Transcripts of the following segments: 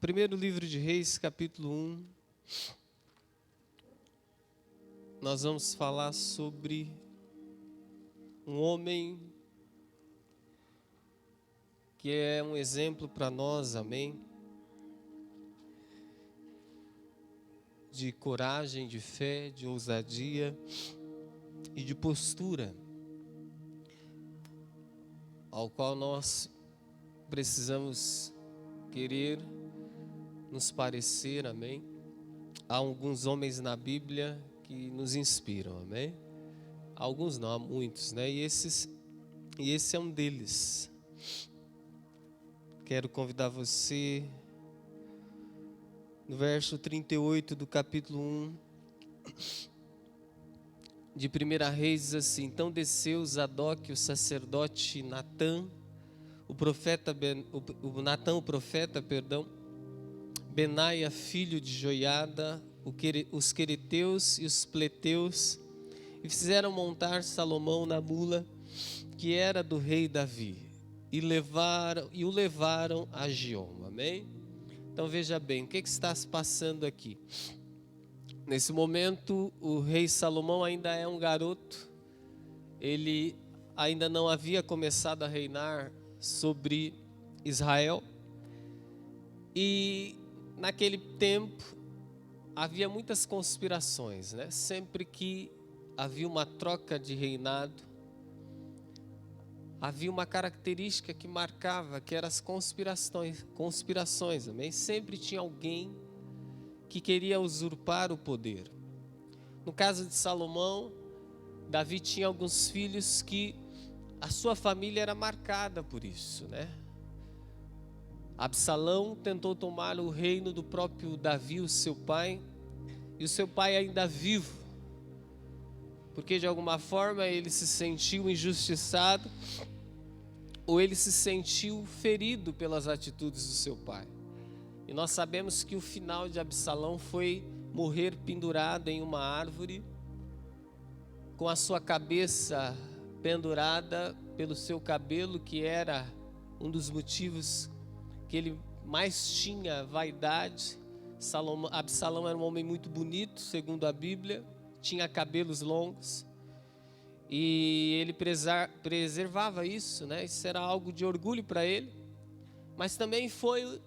Primeiro livro de Reis, capítulo 1, nós vamos falar sobre um homem que é um exemplo para nós, amém? De coragem, de fé, de ousadia e de postura, ao qual nós precisamos querer nos parecer, amém? Há alguns homens na Bíblia que nos inspiram, amém? Alguns não, há muitos, né? E esse é um deles. Quero convidar você, no verso 38 do capítulo 1 de 1 Reis, diz assim: Então desceu Zadok, o sacerdote, Natã, o profeta, Benaia, filho de Joiada, os quereteus e os pleteus, e fizeram montar Salomão na mula que era do rei Davi, e o levaram a Giom, amém? Então veja bem, o que está se passando aqui? Nesse momento, o rei Salomão ainda é um garoto, ele ainda não havia começado a reinar sobre Israel, e naquele tempo havia muitas conspirações, né? Sempre que havia uma troca de reinado, havia uma característica que marcava, que eram as conspirações, amém? Sempre tinha alguém que queria usurpar o poder. No caso de Salomão, Davi tinha alguns filhos que a sua família era marcada por isso, né? Absalão tentou tomar o reino do próprio Davi, o seu pai, e o seu pai ainda vivo, porque de alguma forma ele se sentiu injustiçado, ou ele se sentiu ferido pelas atitudes do seu pai. E nós sabemos que o final de Absalão foi morrer pendurado em uma árvore, com a sua cabeça pendurada pelo seu cabelo, que era um dos motivos que ele mais tinha vaidade. Absalão era um homem muito bonito, segundo a Bíblia, tinha cabelos longos, e ele preservava isso, né? Isso era algo de orgulho para ele, mas também foi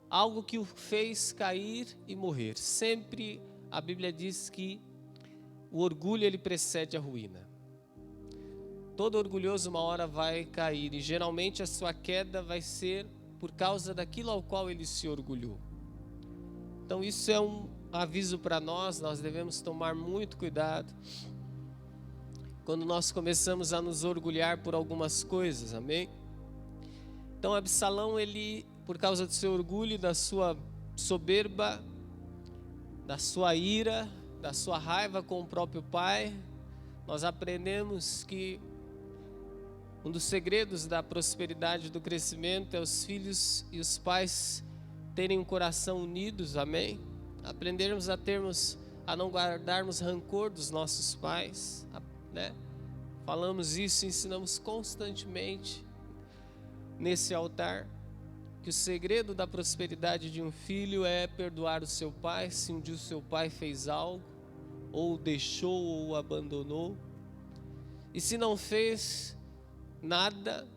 algo que o fez cair e morrer. Sempre a Bíblia diz que o orgulho ele precede a ruína. Todo orgulhoso uma hora vai cair, e geralmente a sua queda vai ser por causa daquilo ao qual ele se orgulhou. Então isso é um aviso para nós devemos tomar muito cuidado quando nós começamos a nos orgulhar por algumas coisas, amém? Então Absalão, ele, por causa do seu orgulho, da sua soberba, da sua ira, da sua raiva com o próprio pai, nós aprendemos que um dos segredos da prosperidade e do crescimento é os filhos e os pais terem um coração unidos, amém? Aprendermos a não guardarmos rancor dos nossos pais, né? Falamos isso, ensinamos constantemente nesse altar, que o segredo da prosperidade de um filho é perdoar o seu pai, se um dia o seu pai fez algo, ou deixou, ou abandonou, e se não fez nada,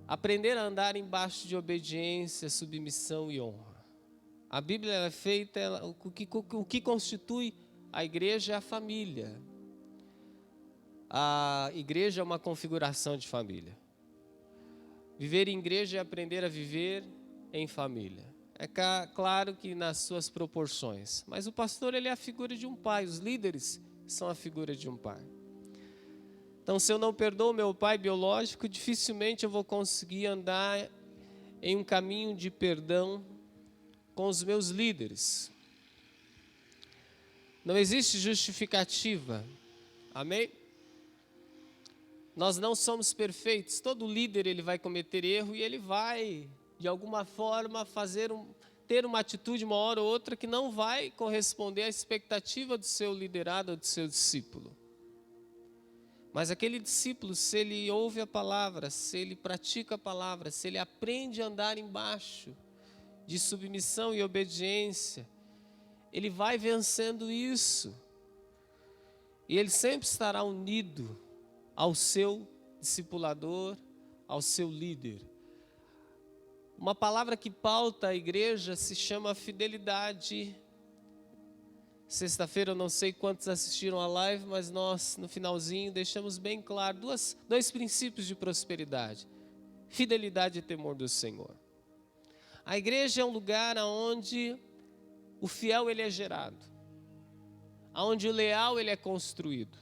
aprender a andar embaixo de obediência, submissão e honra. A Bíblia é feita, o que constitui a igreja é a família. A igreja é uma configuração de família. Viver em igreja é aprender a viver em família. É claro que nas suas proporções, mas o pastor ele é a figura de um pai, os líderes são a figura de um pai. Então, se eu não perdoo meu pai biológico, dificilmente eu vou conseguir andar em um caminho de perdão com os meus líderes. Não existe justificativa, amém? Nós não somos perfeitos, todo líder ele vai cometer erro e ele vai, de alguma forma, ter uma atitude uma hora ou outra que não vai corresponder à expectativa do seu liderado ou do seu discípulo. Mas aquele discípulo, se ele ouve a palavra, se ele pratica a palavra, se ele aprende a andar embaixo de submissão e obediência, ele vai vencendo isso. E ele sempre estará unido ao seu discipulador, ao seu líder. Uma palavra que pauta a igreja se chama fidelidade. Sexta-feira eu não sei quantos assistiram a live, mas nós no finalzinho deixamos bem claro dois princípios de prosperidade: fidelidade e temor do Senhor. A igreja é um lugar onde o fiel ele é gerado, onde o leal ele é construído.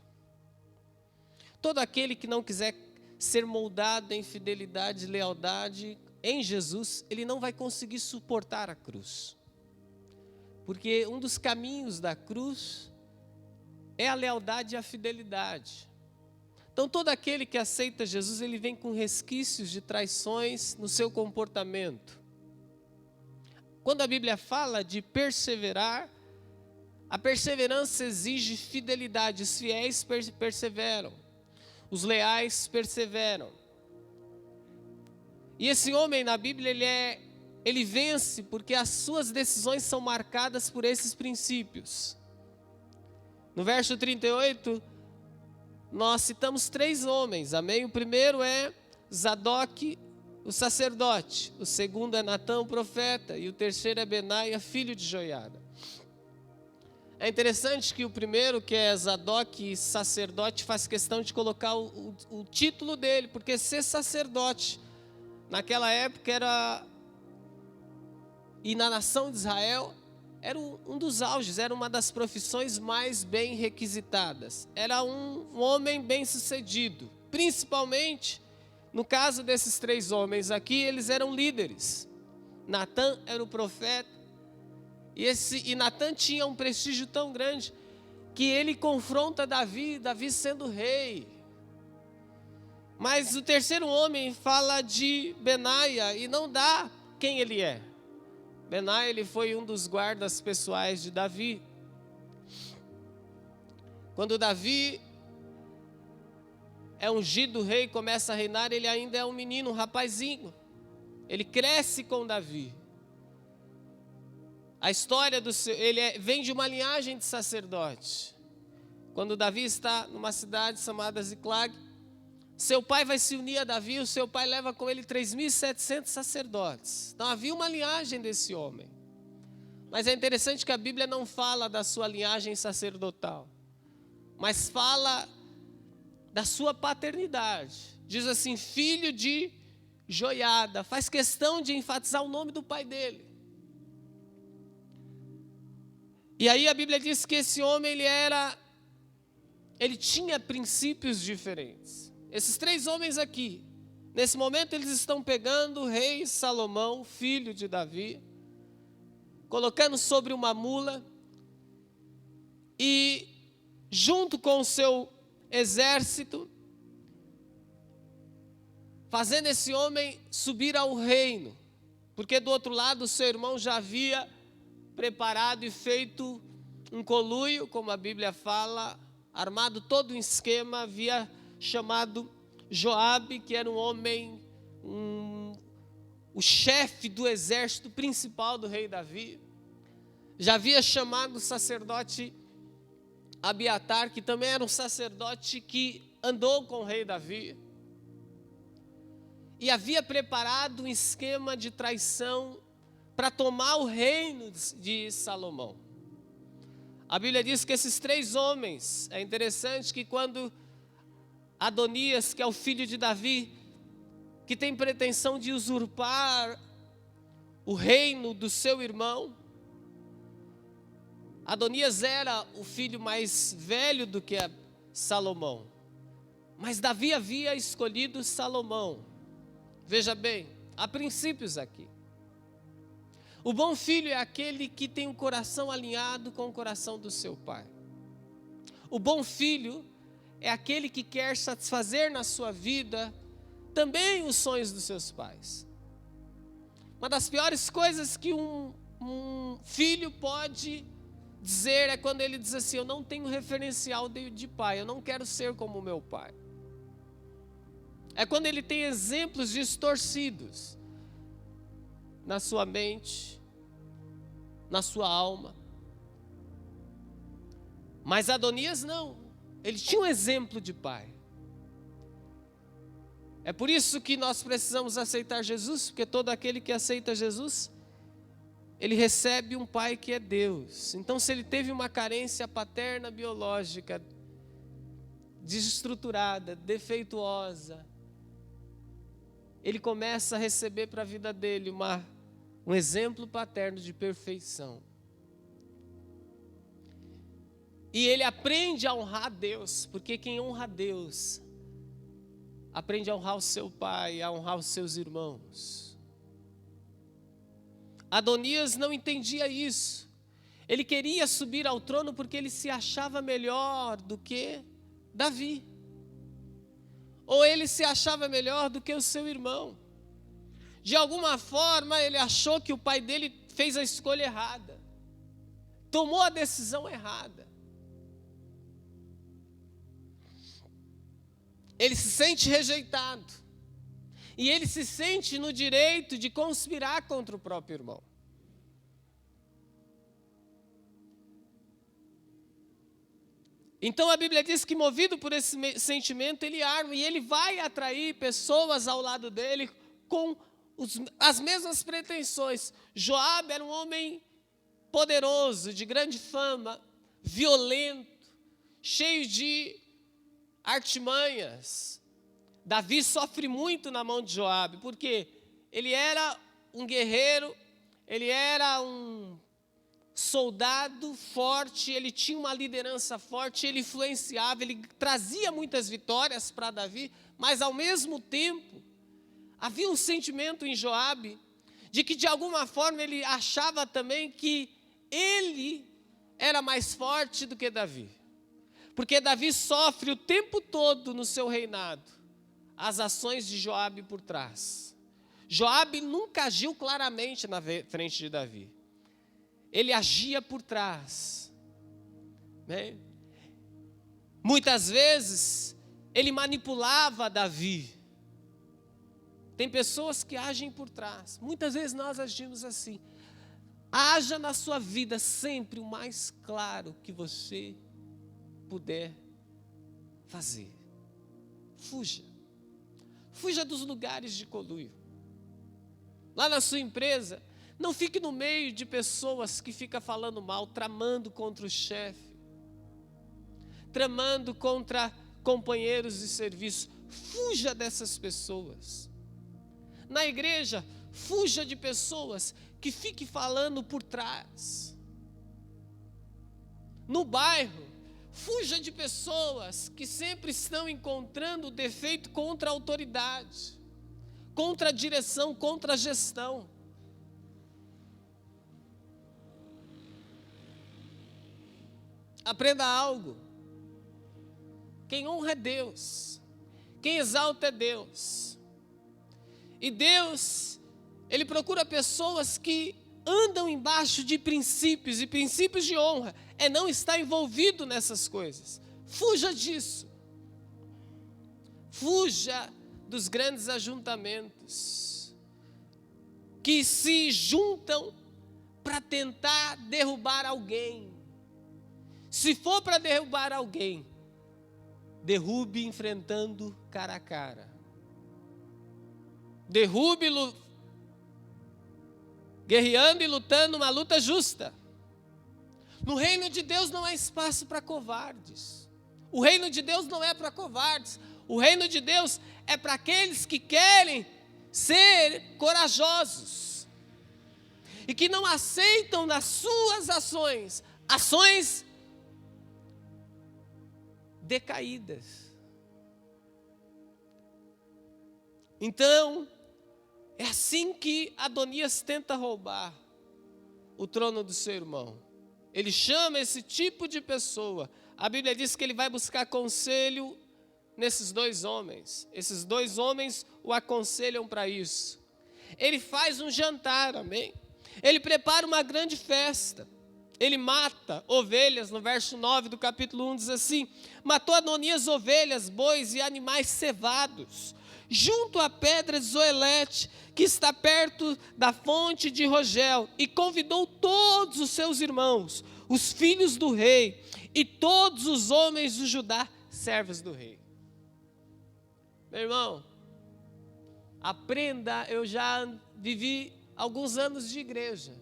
Todo aquele que não quiser ser moldado em fidelidade e lealdade em Jesus, ele não vai conseguir suportar a cruz. Porque um dos caminhos da cruz é a lealdade e a fidelidade. Então todo aquele que aceita Jesus, ele vem com resquícios de traições no seu comportamento. Quando a Bíblia fala de perseverar, a perseverança exige fidelidade. Os fiéis perseveram, os leais perseveram. E esse homem na Bíblia, ele vence porque as suas decisões são marcadas por esses princípios. No verso 38, nós citamos 3 homens, amém? O primeiro é Zadok, o sacerdote. O segundo é Natã, o profeta. E o terceiro é Benaia, filho de Joiada. É interessante que o primeiro, que é Zadok, sacerdote, faz questão de colocar o título dele, porque ser sacerdote naquela época e na nação de Israel, era um dos auges, era uma das profissões mais bem requisitadas. Era um homem bem sucedido. Principalmente, no caso desses 3 homens aqui, eles eram líderes. Natã era o profeta. E Natã tinha um prestígio tão grande que ele confronta Davi sendo rei. Mas o terceiro homem fala de Benaia e não dá quem ele é. Benaia, ele foi um dos guardas pessoais de Davi. Quando Davi é ungido rei, começa a reinar, ele ainda é um menino, um rapazinho. Ele cresce com Davi. A história vem de uma linhagem de sacerdote. Quando Davi está numa cidade chamada Ziclag, seu pai vai se unir a Davi, o seu pai leva com ele 3.700 sacerdotes. Então havia uma linhagem desse homem. Mas é interessante que a Bíblia não fala da sua linhagem sacerdotal, mas fala da sua paternidade. Diz assim, filho de Joiada. Faz questão de enfatizar o nome do pai dele. E aí a Bíblia diz que esse homem, ele tinha princípios diferentes. Esses 3 homens aqui, nesse momento eles estão pegando o rei Salomão, filho de Davi, colocando sobre uma mula e junto com o seu exército, fazendo esse homem subir ao reino, porque do outro lado o seu irmão já havia preparado e feito um conluio, como a Bíblia fala, armado todo um esquema, havia chamado Joabe, que era um homem, o chefe do exército principal do rei Davi. Já havia chamado o sacerdote Abiatar, que também era um sacerdote que andou com o rei Davi. E havia preparado um esquema de traição para tomar o reino de Salomão. A Bíblia diz que esses 3 homens, é interessante que quando Adonias, que é o filho de Davi, que tem pretensão de usurpar o reino do seu irmão, Adonias era o filho mais velho do que Salomão, mas Davi havia escolhido Salomão. Veja bem, há princípios aqui. O bom filho é aquele que tem o coração alinhado com o coração do seu pai. O bom filho é aquele que quer satisfazer na sua vida também os sonhos dos seus pais. Uma das piores coisas que um filho pode dizer é quando ele diz assim: eu não tenho referencial de pai, eu não quero ser como o meu pai. É quando ele tem exemplos distorcidos. na sua mente, na sua alma. Mas Adonias não, ele tinha um exemplo de pai. É por isso que nós precisamos aceitar Jesus, porque todo aquele que aceita Jesus, ele recebe um pai que é Deus. Então, se ele teve uma carência paterna biológica, desestruturada, defeituosa, ele começa a receber para a vida dele um exemplo paterno de perfeição. E ele aprende a honrar a Deus, porque quem honra a Deus aprende a honrar o seu pai, a honrar os seus irmãos. Adonias não entendia isso. Ele queria subir ao trono porque ele se achava melhor do que Davi. Ou ele se achava melhor do que o seu irmão. De alguma forma ele achou que o pai dele fez a escolha errada. Tomou a decisão errada. Ele se sente rejeitado. E ele se sente no direito de conspirar contra o próprio irmão. Então a Bíblia diz que, movido por esse sentimento, ele arma e ele vai atrair pessoas ao lado dele com as mesmas pretensões. Joabe era um homem poderoso, de grande fama, violento, cheio de artimanhas. Davi sofre muito na mão de Joabe, porque ele era um guerreiro, ele era um soldado forte, ele tinha uma liderança forte, ele influenciava, ele trazia muitas vitórias para Davi, mas ao mesmo tempo, havia um sentimento em Joabe, de que de alguma forma ele achava também que ele era mais forte do que Davi. Porque Davi sofre o tempo todo no seu reinado as ações de Joabe por trás. Joabe nunca agiu claramente na frente de Davi. Ele agia por trás, né? Muitas vezes ele manipulava Davi. Tem pessoas que agem por trás. Muitas vezes nós agimos assim. Haja na sua vida sempre o mais claro que você puder fazer. Fuja. Fuja dos lugares de conluio. Lá na sua empresa, não fique no meio de pessoas que ficam falando mal, tramando contra o chefe, tramando contra companheiros de serviço. Fuja dessas pessoas. Na igreja, fuja de pessoas que fiquem falando por trás. No bairro, fuja de pessoas que sempre estão encontrando defeito contra a autoridade, contra a direção, contra a gestão. Aprenda algo. Quem honra é Deus. Quem exalta é Deus. E Deus, Ele procura pessoas que andam embaixo de princípios, e princípios de honra é não estar envolvido nessas coisas. Fuja disso. Fuja dos grandes ajuntamentos que se juntam para tentar derrubar alguém. Se for para derrubar alguém, derrube enfrentando cara a cara. Derrube guerreando e lutando uma luta justa. No reino de Deus não há espaço para covardes. O reino de Deus não é para covardes. O reino de Deus é para aqueles que querem ser corajosos e que não aceitam nas suas ações decaídas. Então, é assim que Adonias tenta roubar o trono do seu irmão. Ele chama esse tipo de pessoa. A Bíblia diz que ele vai buscar conselho nesses dois homens. Esses dois homens o aconselham para isso. Ele faz um jantar, amém? Ele prepara uma grande festa. Ele mata ovelhas, no verso 9 do capítulo 1 diz assim: matou Adonias ovelhas, bois e animais cevados, junto à pedra de Zoelete, que está perto da fonte de Rogel, e convidou todos os seus irmãos, os filhos do rei, e todos os homens de Judá, servos do rei. Meu irmão, aprenda, eu já vivi alguns anos de igreja,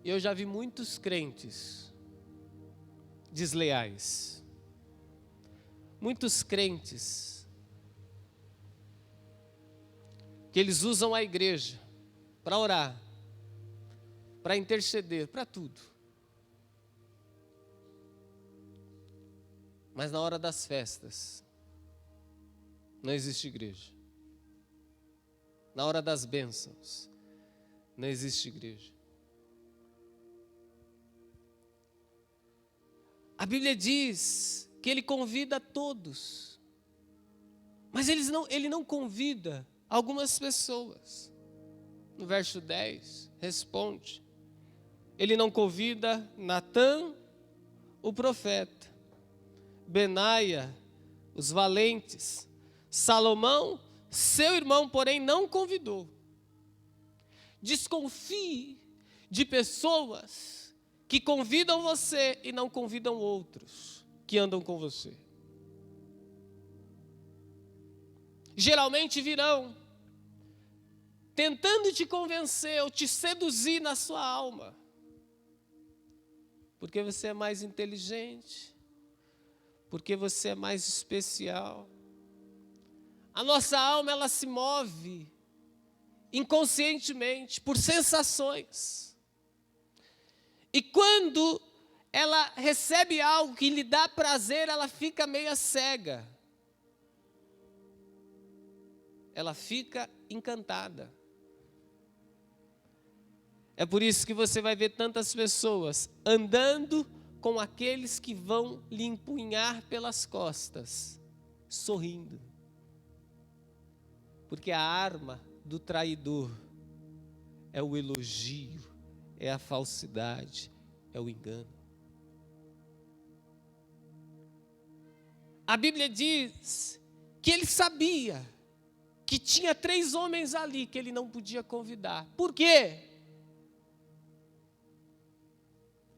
e eu já vi muitos crentes desleais, muitos crentes que eles usam a igreja para orar, para interceder, para tudo. Mas na hora das festas, não existe igreja. Na hora das bênçãos, não existe igreja. A Bíblia diz que ele convida todos, mas ele não convida algumas pessoas. No verso 10, responde. Ele não convida Natã, o profeta, Benaia, os valentes, Salomão, seu irmão, porém, não convidou. Desconfie de pessoas que convidam você e não convidam outros que andam com você. Geralmente virão tentando te convencer ou te seduzir na sua alma, porque você é mais inteligente, porque você é mais especial. A nossa alma, ela se move inconscientemente por sensações. E quando ela recebe algo que lhe dá prazer, ela fica meia cega. Ela fica encantada. É por isso que você vai ver tantas pessoas andando com aqueles que vão lhe empunhar pelas costas, sorrindo. Porque a arma do traidor é o elogio, é a falsidade, é o engano. A Bíblia diz que ele sabia que tinha 3 homens ali que ele não podia convidar. Por quê?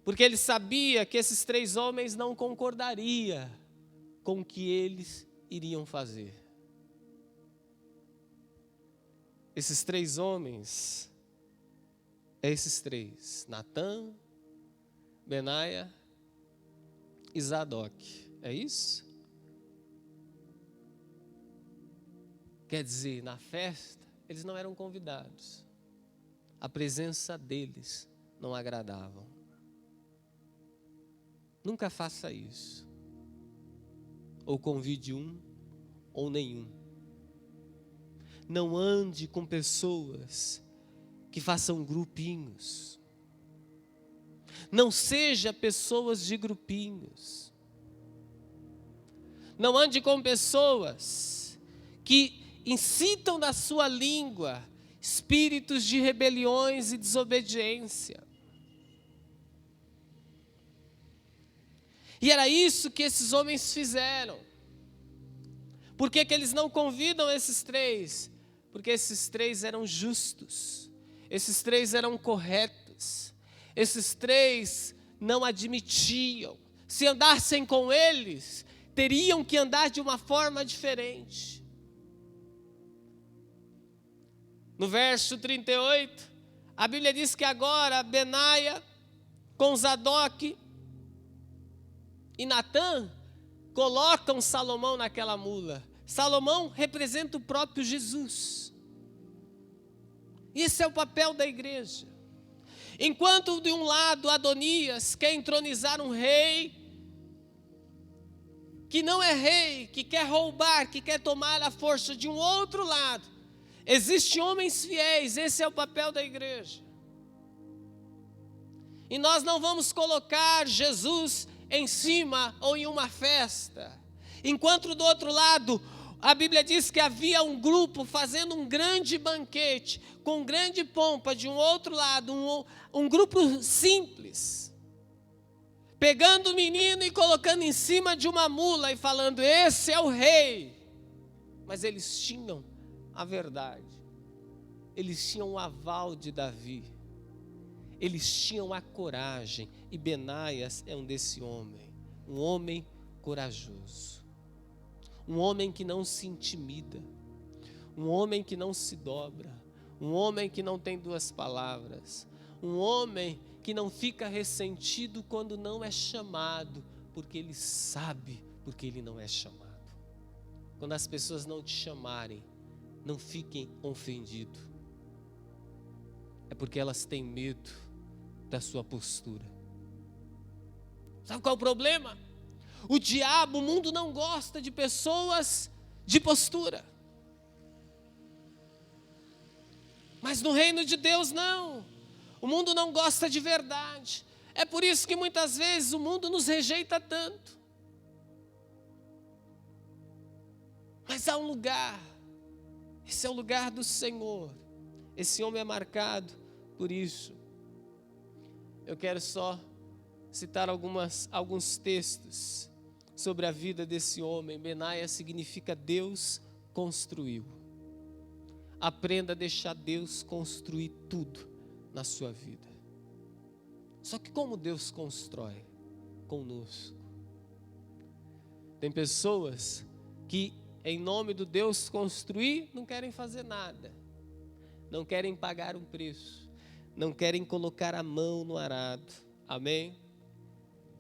Porque ele sabia que esses 3 homens não concordariam com o que eles iriam fazer. Esses 3 homens, esses 3, Natã, Benaia e Zadok, é isso? Quer dizer, na festa, eles não eram convidados. A presença deles não agradava. Nunca faça isso. Ou convide um, ou nenhum. Não ande com pessoas que façam grupinhos. Não seja pessoas de grupinhos. Não ande com pessoas que incitam na sua língua espíritos de rebeliões e desobediência. E era isso que esses homens fizeram. Por que eles não convidam esses 3? Porque esses 3 eram justos. Esses 3 eram corretos. Esses 3 não admitiam. Se andassem com eles, teriam que andar de uma forma diferente. No verso 38, a Bíblia diz que agora Benaia, com Zadok e Natã, colocam Salomão naquela mula. Salomão representa o próprio Jesus. Esse é o papel da igreja. Enquanto de um lado Adonias quer entronizar um rei, que não é rei, que quer roubar, que quer tomar a força, de um outro lado, existem homens fiéis. Esse é o papel da igreja. E nós não vamos colocar Jesus em cima ou em uma festa. Enquanto do outro lado, a Bíblia diz que havia um grupo fazendo um grande banquete, com grande pompa. De um outro lado, um grupo simples, pegando o menino e colocando em cima de uma mula e falando: esse é o rei. mas eles tinham a verdade. Eles tinham o aval de Davi. Eles tinham a coragem. E Benaias é um desse homem. Um homem corajoso. Um homem que não se intimida. Um homem que não se dobra. Um homem que não tem duas palavras. Um homem que não fica ressentido quando não é chamado, porque ele sabe porque ele não é chamado. Quando as pessoas não te chamarem, não fiquem ofendidos. É porque elas têm medo da sua postura. Sabe qual é o problema? O diabo, o mundo não gosta de pessoas de postura. Mas no reino de Deus não. O mundo não gosta de verdade. É por isso que muitas vezes o mundo nos rejeita tanto. Mas há um lugar. Esse é o lugar do Senhor. Esse homem é marcado por isso. Eu quero só citar alguns textos sobre a vida desse homem. Benaia significa Deus construiu. Aprenda a deixar Deus construir tudo na sua vida. Só que como Deus constrói? Conosco. Tem pessoas que, em nome do Deus construir, não querem fazer nada. Não querem pagar um preço. Não querem colocar a mão no arado. Amém?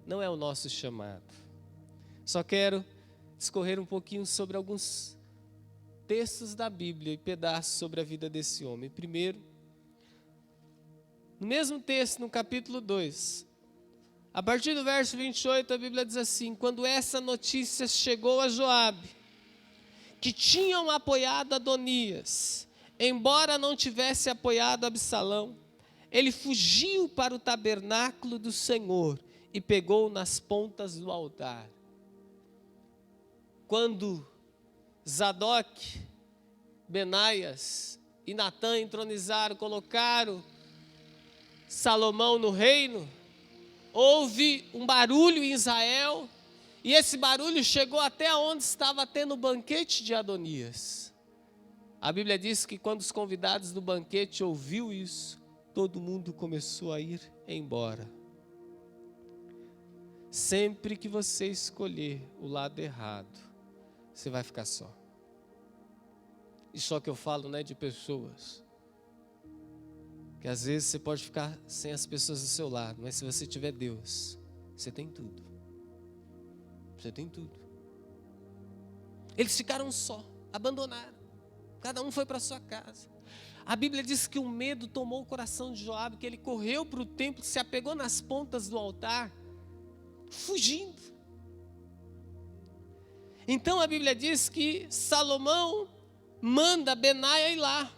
Não é o nosso chamado. Só quero discorrer um pouquinho sobre alguns textos da Bíblia e pedaços sobre a vida desse homem. Primeiro, no mesmo texto, no capítulo 2, a partir do verso 28, a Bíblia diz assim: quando essa notícia chegou a Joabe, que tinham apoiado Adonias, embora não tivesse apoiado Absalão, ele fugiu para o tabernáculo do Senhor e pegou nas pontas do altar. Quando Zadok, Benaias e Natã entronizaram, colocaram Salomão no reino, houve um barulho em Israel, e esse barulho chegou até onde estava tendo o banquete de Adonias. A Bíblia diz que quando os convidados do banquete ouviu isso, todo mundo começou a ir embora. Sempre que você escolher o lado errado, você vai ficar só. E só que eu falo, né, de pessoas. Que às vezes você pode ficar sem as pessoas do seu lado, mas se você tiver Deus, você tem tudo. Você tem tudo. Eles ficaram só, abandonaram. Cada um foi para sua casa. A Bíblia diz que o medo tomou o coração de Joabe, que ele correu para o templo, se apegou nas pontas do altar, fugindo. Então a Bíblia diz que Salomão manda Benaia ir lá.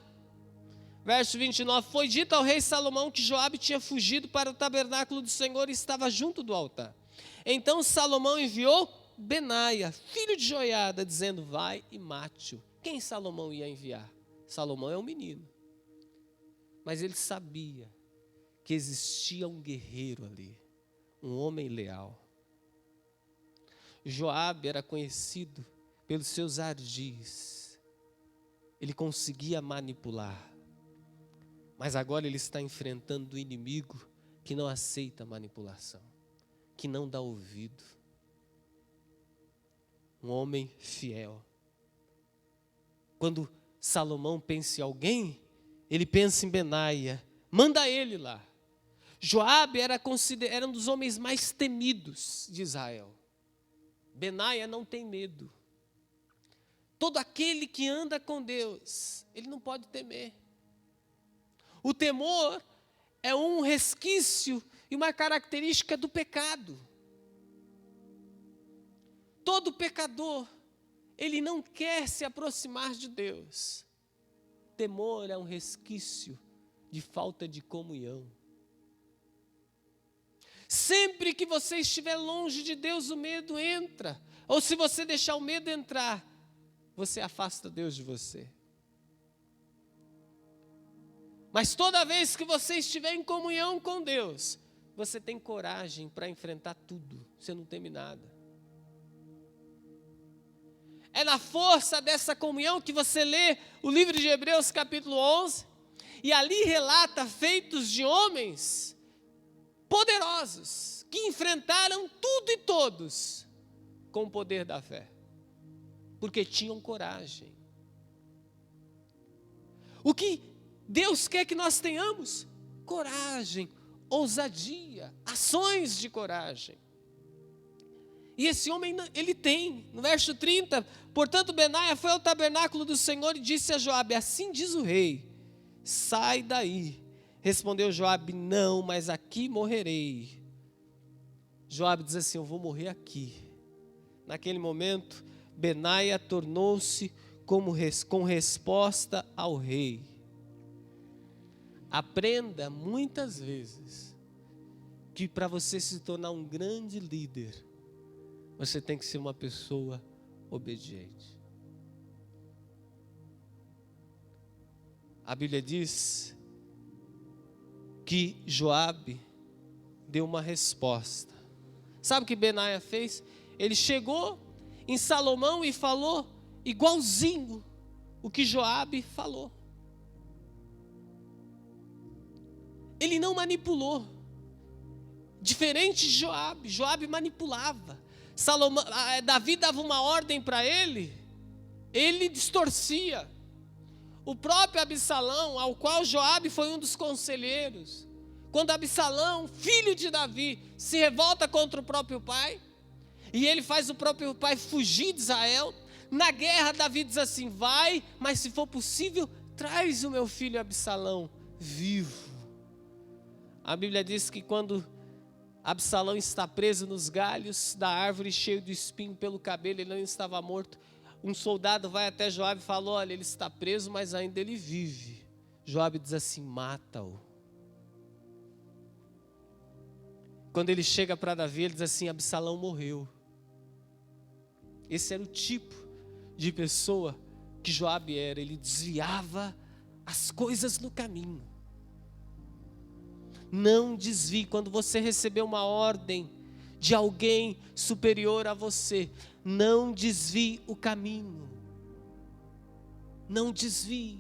Verso 29, foi dito ao rei Salomão que Joabe tinha fugido para o tabernáculo do Senhor e estava junto do altar. Então Salomão enviou Benaia, filho de Joiada, dizendo: vai e mate-o. Quem Salomão ia enviar? Salomão é um menino. Mas ele sabia que existia um guerreiro ali, um homem leal. Joabe era conhecido pelos seus ardis. Ele conseguia manipular. Mas agora ele está enfrentando o inimigo que não aceita manipulação, que não dá ouvido. Um homem fiel. Quando Salomão pensa em alguém, ele pensa em Benaia. Manda ele lá. Joabe era um dos homens mais temidos de Israel. Benaia não tem medo. Todo aquele que anda com Deus, ele não pode temer. O temor é um resquício e uma característica do pecado. Todo pecador, ele não quer se aproximar de Deus. Temor é um resquício de falta de comunhão. Sempre que você estiver longe de Deus, o medo entra. Ou se você deixar o medo entrar, você afasta Deus de você. Mas toda vez que você estiver em comunhão com Deus, você tem coragem para enfrentar tudo. Você não teme nada. É na força dessa comunhão que você lê o livro de Hebreus capítulo 11, e ali relata feitos de homens poderosos, que enfrentaram tudo e todos com o poder da fé, porque tinham coragem. O que Deus quer que nós tenhamos? Coragem, ousadia, ações de coragem. E esse homem, ele tem, no verso 30, portanto Benaia foi ao tabernáculo do Senhor e disse a Joabe, assim diz o rei, sai daí. Respondeu Joabe, não, mas aqui morrerei. Joabe diz assim, eu vou morrer aqui. Naquele momento, Benaia tornou-se com resposta ao rei. Aprenda muitas vezes que para você se tornar um grande líder, você tem que ser uma pessoa obediente. A Bíblia diz que Joabe deu uma resposta. Sabe o que Benaia fez? Ele chegou em Salomão e falou igualzinho o que Joabe falou. Ele não manipulou. Diferente de Joabe, Joabe manipulava. Davi dava uma ordem para ele distorcia. O próprio Absalão, ao qual Joabe foi um dos conselheiros, quando Absalão, filho de Davi, se revolta contra o próprio pai, e ele faz o próprio pai fugir de Israel, na guerra Davi diz assim, vai, mas se for possível, traz o meu filho Absalão vivo. A Bíblia diz que quando Absalão está preso nos galhos da árvore, cheio de espinho pelo cabelo, ele não estava morto. Um soldado vai até Joabe e fala, olha, ele está preso, mas ainda ele vive. Joabe diz assim, mata-o. Quando ele chega para Davi, ele diz assim, Absalão morreu. Esse era o tipo de pessoa que Joabe era. Ele desviava as coisas no caminho. Não desvie. Quando você receber uma ordem de alguém superior a você, não desvie o caminho. Não desvie.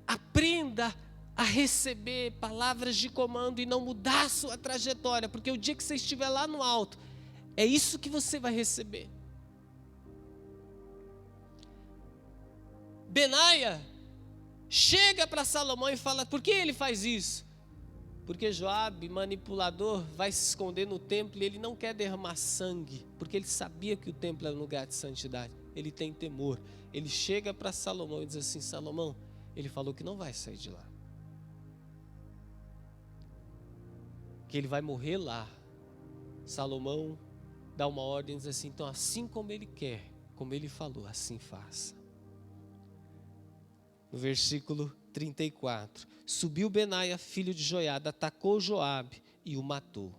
Aprenda a receber palavras de comando e não mudar a sua trajetória, porque o dia que você estiver lá no alto, é isso que você vai receber. Benaia chega para Salomão e fala, por que ele faz isso? Porque Joabe, manipulador, vai se esconder no templo e ele não quer derramar sangue, porque ele sabia que o templo era um lugar de santidade. Ele tem temor. Ele chega para Salomão e diz assim, Salomão, ele falou que não vai sair de lá. Que ele vai morrer lá. Salomão dá uma ordem e diz assim, então assim como ele quer, como ele falou, assim faça. No versículo 34, subiu Benaia, filho de Joiada, atacou Joabe e o matou.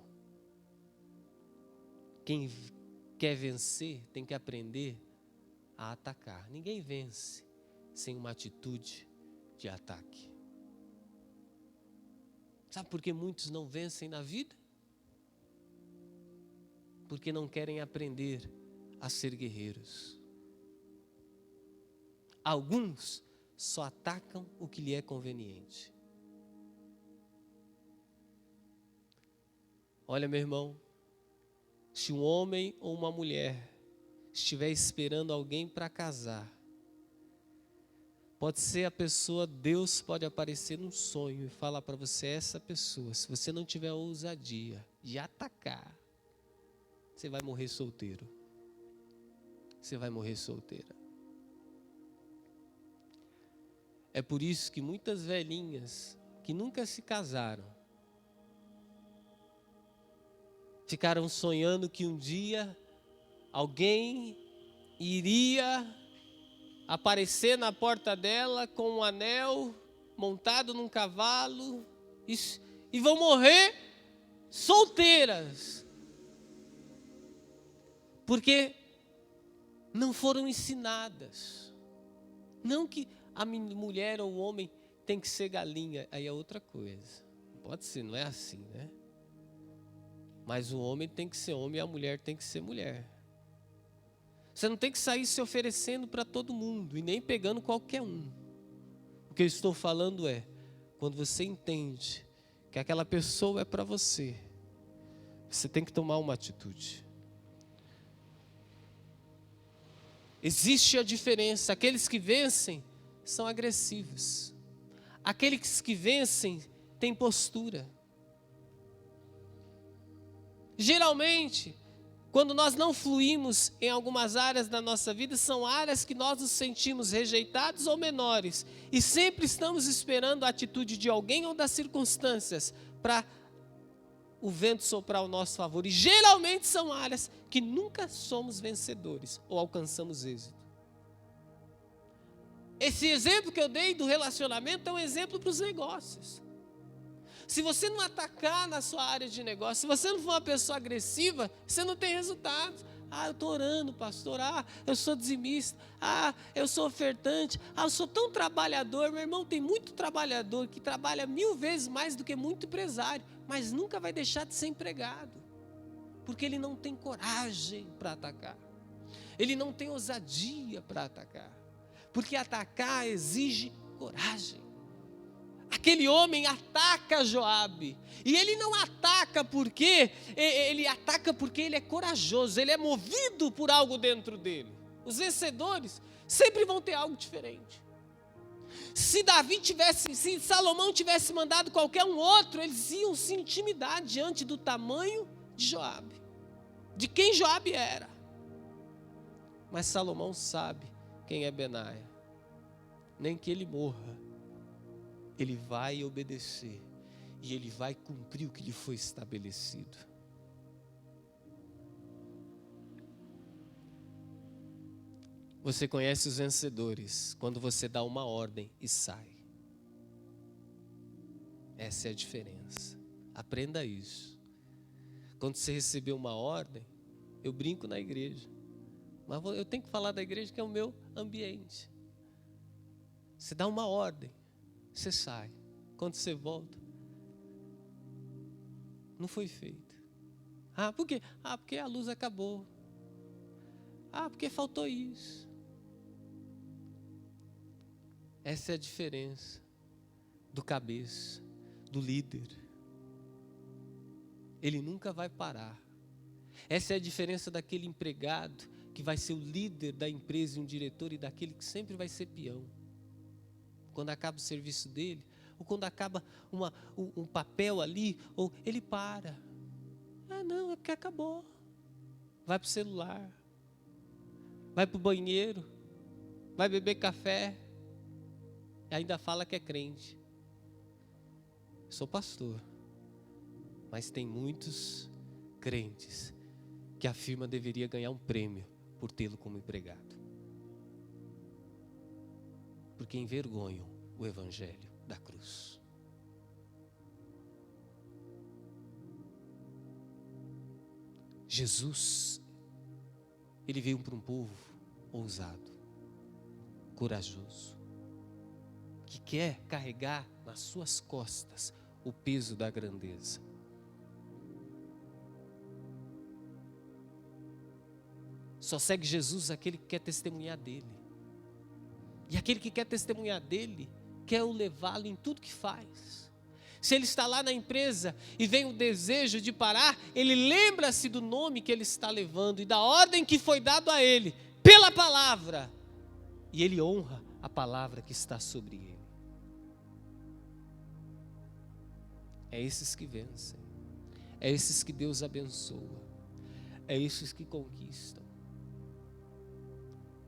Quem quer vencer tem que aprender a atacar. Ninguém vence sem uma atitude de ataque. Sabe por que muitos não vencem na vida? Porque não querem aprender a ser guerreiros. Alguns só atacam o que lhe é conveniente. Olha, meu irmão, se um homem ou uma mulher estiver esperando alguém para casar, pode ser a pessoa, Deus pode aparecer num sonho e falar para você, essa pessoa, se você não tiver ousadia de atacar, você vai morrer solteiro. Você vai morrer solteira. É por isso que muitas velhinhas que nunca se casaram ficaram sonhando que um dia alguém iria aparecer na porta dela com um anel montado num cavalo e vão morrer solteiras. Porque não foram ensinadas. Não que a mulher ou o homem tem que ser galinha, aí é outra coisa. Pode ser, não é assim, né? Mas o homem tem que ser homem e a mulher tem que ser mulher. Você não tem que sair se oferecendo para todo mundo e nem pegando qualquer um. O que eu estou falando é, quando você entende que aquela pessoa é para você, você tem que tomar uma atitude. Existe a diferença. Aqueles que vencem são agressivos. Aqueles que vencem têm postura. Geralmente, quando nós não fluímos em algumas áreas da nossa vida, são áreas que nós nos sentimos rejeitados ou menores. E sempre estamos esperando a atitude de alguém ou das circunstâncias para o vento soprar ao nosso favor. E geralmente são áreas que nunca somos vencedores ou alcançamos êxito. Esse exemplo que eu dei do relacionamento é um exemplo para os negócios. Se você não atacar na sua área de negócio, se você não for uma pessoa agressiva, você não tem resultados. Eu estou orando, pastor. Eu sou dizimista. Eu sou ofertante. Eu sou tão trabalhador. Meu irmão, tem muito trabalhador que trabalha 1000 vezes mais do que muito empresário, mas nunca vai deixar de ser empregado, porque ele não tem coragem para atacar. Ele não tem ousadia para atacar, porque atacar exige coragem. Aquele homem ataca Joabe, e ele não ataca porque ele é corajoso, ele é movido por algo dentro dele. Os vencedores sempre vão ter algo diferente. Se Salomão tivesse mandado qualquer um outro, eles iam se intimidar diante do tamanho de Joabe, de quem Joabe era. Mas Salomão sabe quem é Benaia. Nem que ele morra, ele vai obedecer e ele vai cumprir o que lhe foi estabelecido. Você conhece os vencedores quando você dá uma ordem e sai. Essa é a diferença. Aprenda isso. Quando você receber uma ordem, eu brinco na igreja, mas eu tenho que falar da igreja, que é o meu ambiente. Você dá uma ordem, você sai. Quando você volta, não foi feito. Por quê? Porque a luz acabou. Porque faltou isso. Essa é a diferença do cabeça, do líder. Ele nunca vai parar. Essa é a diferença daquele empregado que vai ser o líder da empresa e um diretor, e daquele que sempre vai ser peão. Quando acaba o serviço dele, ou quando acaba um papel ali, ou ele para. Não, é porque acabou. Vai para o celular, vai para o banheiro, vai beber café, e ainda fala que é crente. Sou pastor, mas tem muitos crentes que a firma deveria ganhar um prêmio por tê-lo como empregado, porque envergonham o evangelho da cruz. Jesus, ele veio para um povo ousado, corajoso, que quer carregar nas suas costas o peso da grandeza. Só segue Jesus aquele que quer testemunhar dele. E aquele que quer testemunhar dele, quer o levá-lo em tudo que faz. Se ele está lá na empresa e vem o desejo de parar, ele lembra-se do nome que ele está levando e da ordem que foi dado a ele pela palavra. E ele honra a palavra que está sobre ele. É esses que vencem. É esses que Deus abençoa. É esses que conquistam.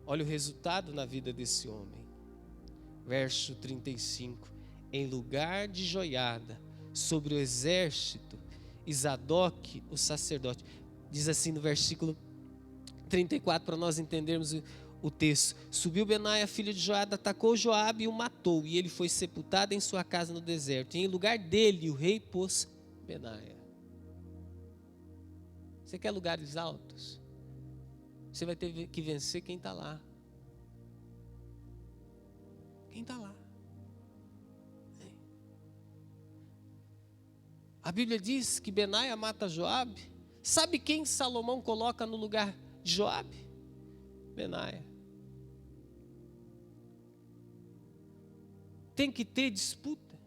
Olha o resultado na vida desse homem. Verso 35. Em lugar de Joiada, sobre o exército, Isadoque, o sacerdote. Diz assim no versículo 34, para nós entendermos o texto. Subiu Benaia, filho de Joiada, atacou Joabe e o matou. E ele foi sepultado em sua casa no deserto. E em lugar dele, o rei pôs Benaia. Você quer lugares altos? Você vai ter que vencer quem está lá. Quem está lá? A Bíblia diz que Benaia mata Joabe. Sabe quem Salomão coloca no lugar de Joabe? Benaia. Tem que ter disputa.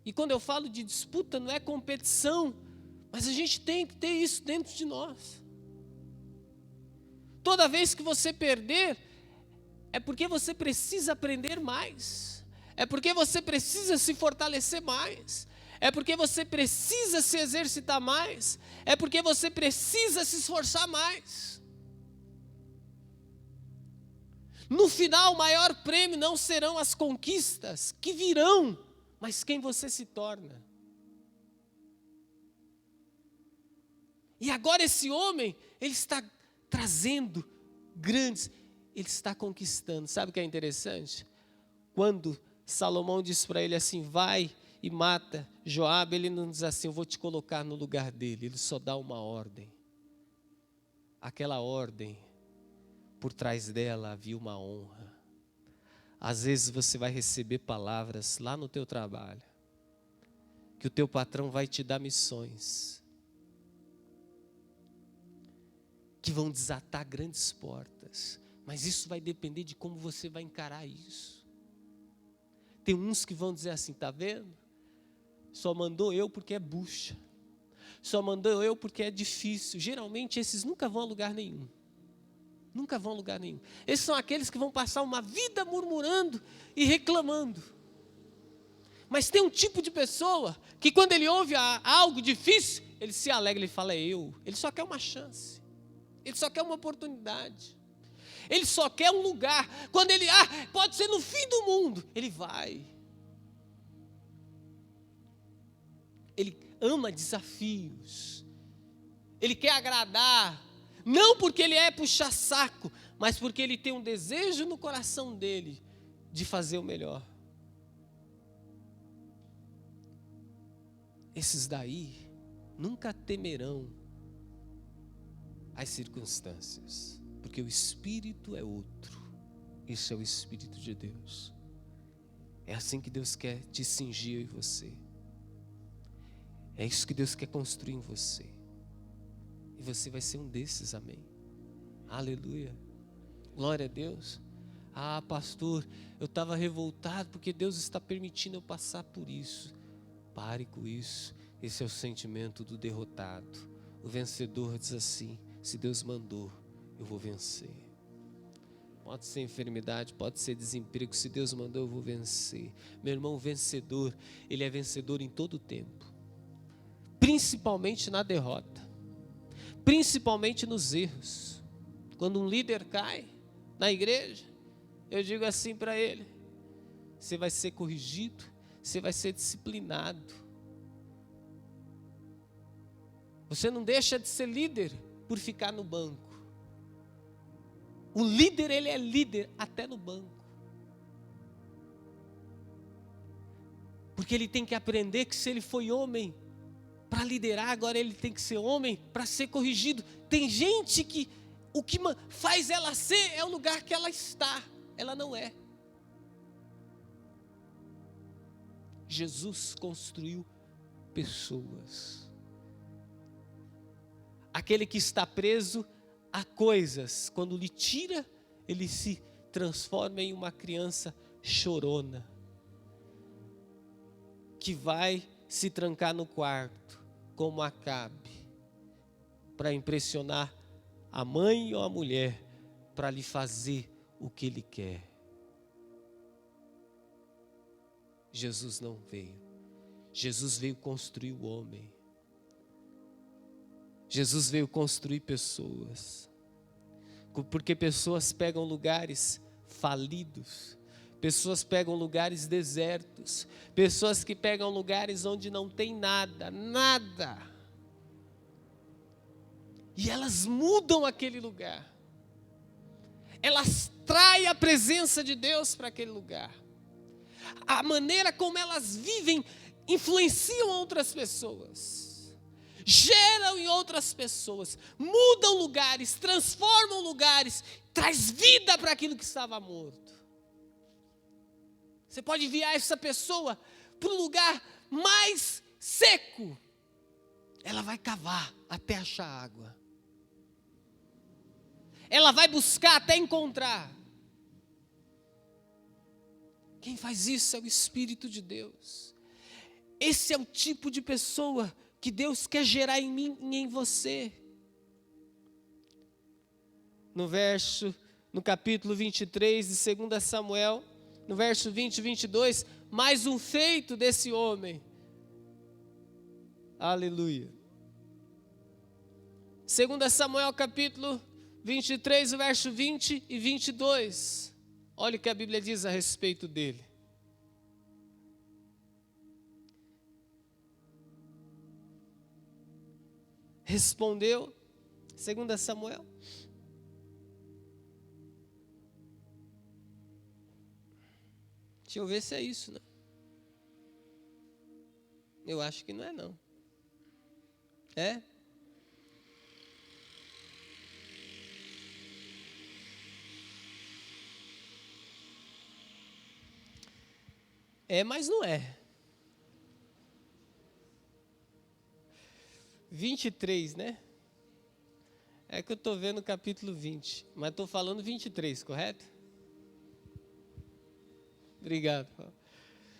E quando eu falo de disputa, não é competição, mas a gente tem que ter isso dentro de nós. Toda vez que você perder, é porque você precisa aprender mais, é porque você precisa se fortalecer mais, é porque você precisa se exercitar mais, é porque você precisa se esforçar mais. No final, o maior prêmio não serão as conquistas que virão, mas quem você se torna. E agora esse homem, ele está trazendo grandes, ele está conquistando. Sabe o que é interessante? Quando Salomão diz para ele assim, vai e mata Joabe, ele não diz assim, eu vou te colocar no lugar dele. Ele só dá uma ordem. Aquela ordem, por trás dela havia uma honra. Às vezes você vai receber palavras lá no teu trabalho, que o teu patrão vai te dar missões, que vão desatar grandes portas, mas isso vai depender de como você vai encarar isso. Tem uns que vão dizer assim, tá vendo? Só mandou eu porque é bucha, só mandou eu porque é difícil. Geralmente esses nunca vão a lugar nenhum. Nunca vão a lugar nenhum. Esses são aqueles que vão passar uma vida murmurando e reclamando. Mas tem um tipo de pessoa que quando ele ouve algo difícil, ele se alegra, ele fala, é eu. Ele só quer uma chance. Ele só quer uma oportunidade. Ele só quer um lugar. Quando ele, pode ser no fim do mundo, ele vai. Ele ama desafios. Ele quer agradar. Não porque ele é puxa-saco, mas porque ele tem um desejo no coração dele de fazer o melhor. Esses daí nunca temerão as circunstâncias, porque o Espírito é outro. Isso é o Espírito de Deus. É assim que Deus quer te cingir, eu e você. É isso que Deus quer construir em você. E você vai ser um desses, amém. Aleluia. Glória a Deus. Pastor, eu estava revoltado porque Deus está permitindo eu passar por isso. Pare com isso. Esse é o sentimento do derrotado. O vencedor diz assim, se Deus mandou, eu vou vencer. Pode ser enfermidade, pode ser desemprego, se Deus mandou, eu vou vencer. Meu irmão, o vencedor, ele é vencedor em todo o tempo. Principalmente na derrota. Principalmente nos erros. Quando um líder cai na igreja, eu digo assim para ele, você vai ser corrigido, você vai ser disciplinado. Você não deixa de ser líder por ficar no banco. O líder, ele é líder até no banco. Porque ele tem que aprender que se ele foi homem para liderar, agora ele tem que ser homem para ser corrigido. Tem gente que o que faz ela ser é o lugar que ela está, ela não é. Jesus construiu pessoas. Aquele que está preso a coisas, quando lhe tira, ele se transforma em uma criança chorona, que vai se trancar no quarto, como Acabe, para impressionar a mãe ou a mulher, para lhe fazer o que ele quer. Jesus não veio. Jesus veio construir o homem. Jesus veio construir pessoas. Porque pessoas pegam lugares falidos. Pessoas pegam lugares desertos. Pessoas que pegam lugares onde não tem nada, nada. E elas mudam aquele lugar. Elas traem a presença de Deus para aquele lugar. A maneira como elas vivem influenciam outras pessoas, geram em outras pessoas, mudam lugares, transformam lugares, traz vida para aquilo que estava morto. Você pode enviar essa pessoa para um lugar mais seco, ela vai cavar até achar água. ela vai buscar até encontrar. Quem faz isso é o Espírito de Deus. Esse é o tipo de pessoa que Deus quer gerar em mim e em você. No capítulo 23 de 2 Samuel, no verso 20 e 22, mais um feito desse homem. Aleluia. 2 Samuel capítulo 23, o verso 20 e 22. Olha o que a Bíblia diz a respeito dele. Respondeu, 2 Samuel. Deixa eu ver se é isso, né? Eu acho que não é, não. É? É, mas não é. 23, né? É que eu estou vendo o capítulo 20, mas estou falando 23, correto? Obrigado.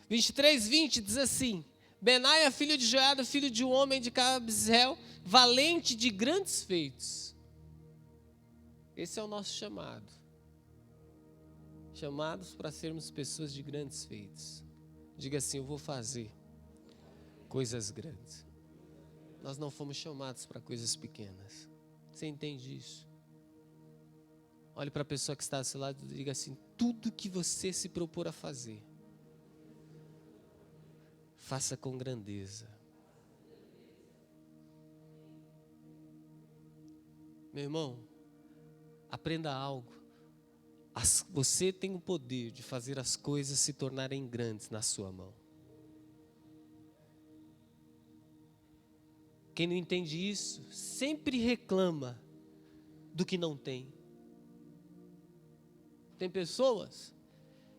23, 20 diz assim: Benaia, filho de Joiada, filho de um homem de Cabzeel, valente de grandes feitos. Esse é o nosso chamado. Chamados para sermos pessoas de grandes feitos. Diga assim: eu vou fazer coisas grandes. Nós não fomos chamados para coisas pequenas. Você entende isso? Olhe para a pessoa que está ao seu lado e diga assim: tudo que você se propor a fazer, faça com grandeza. Meu irmão, aprenda algo. Você tem o poder de fazer as coisas se tornarem grandes na sua mão. Quem não entende isso, sempre reclama do que não tem. Tem pessoas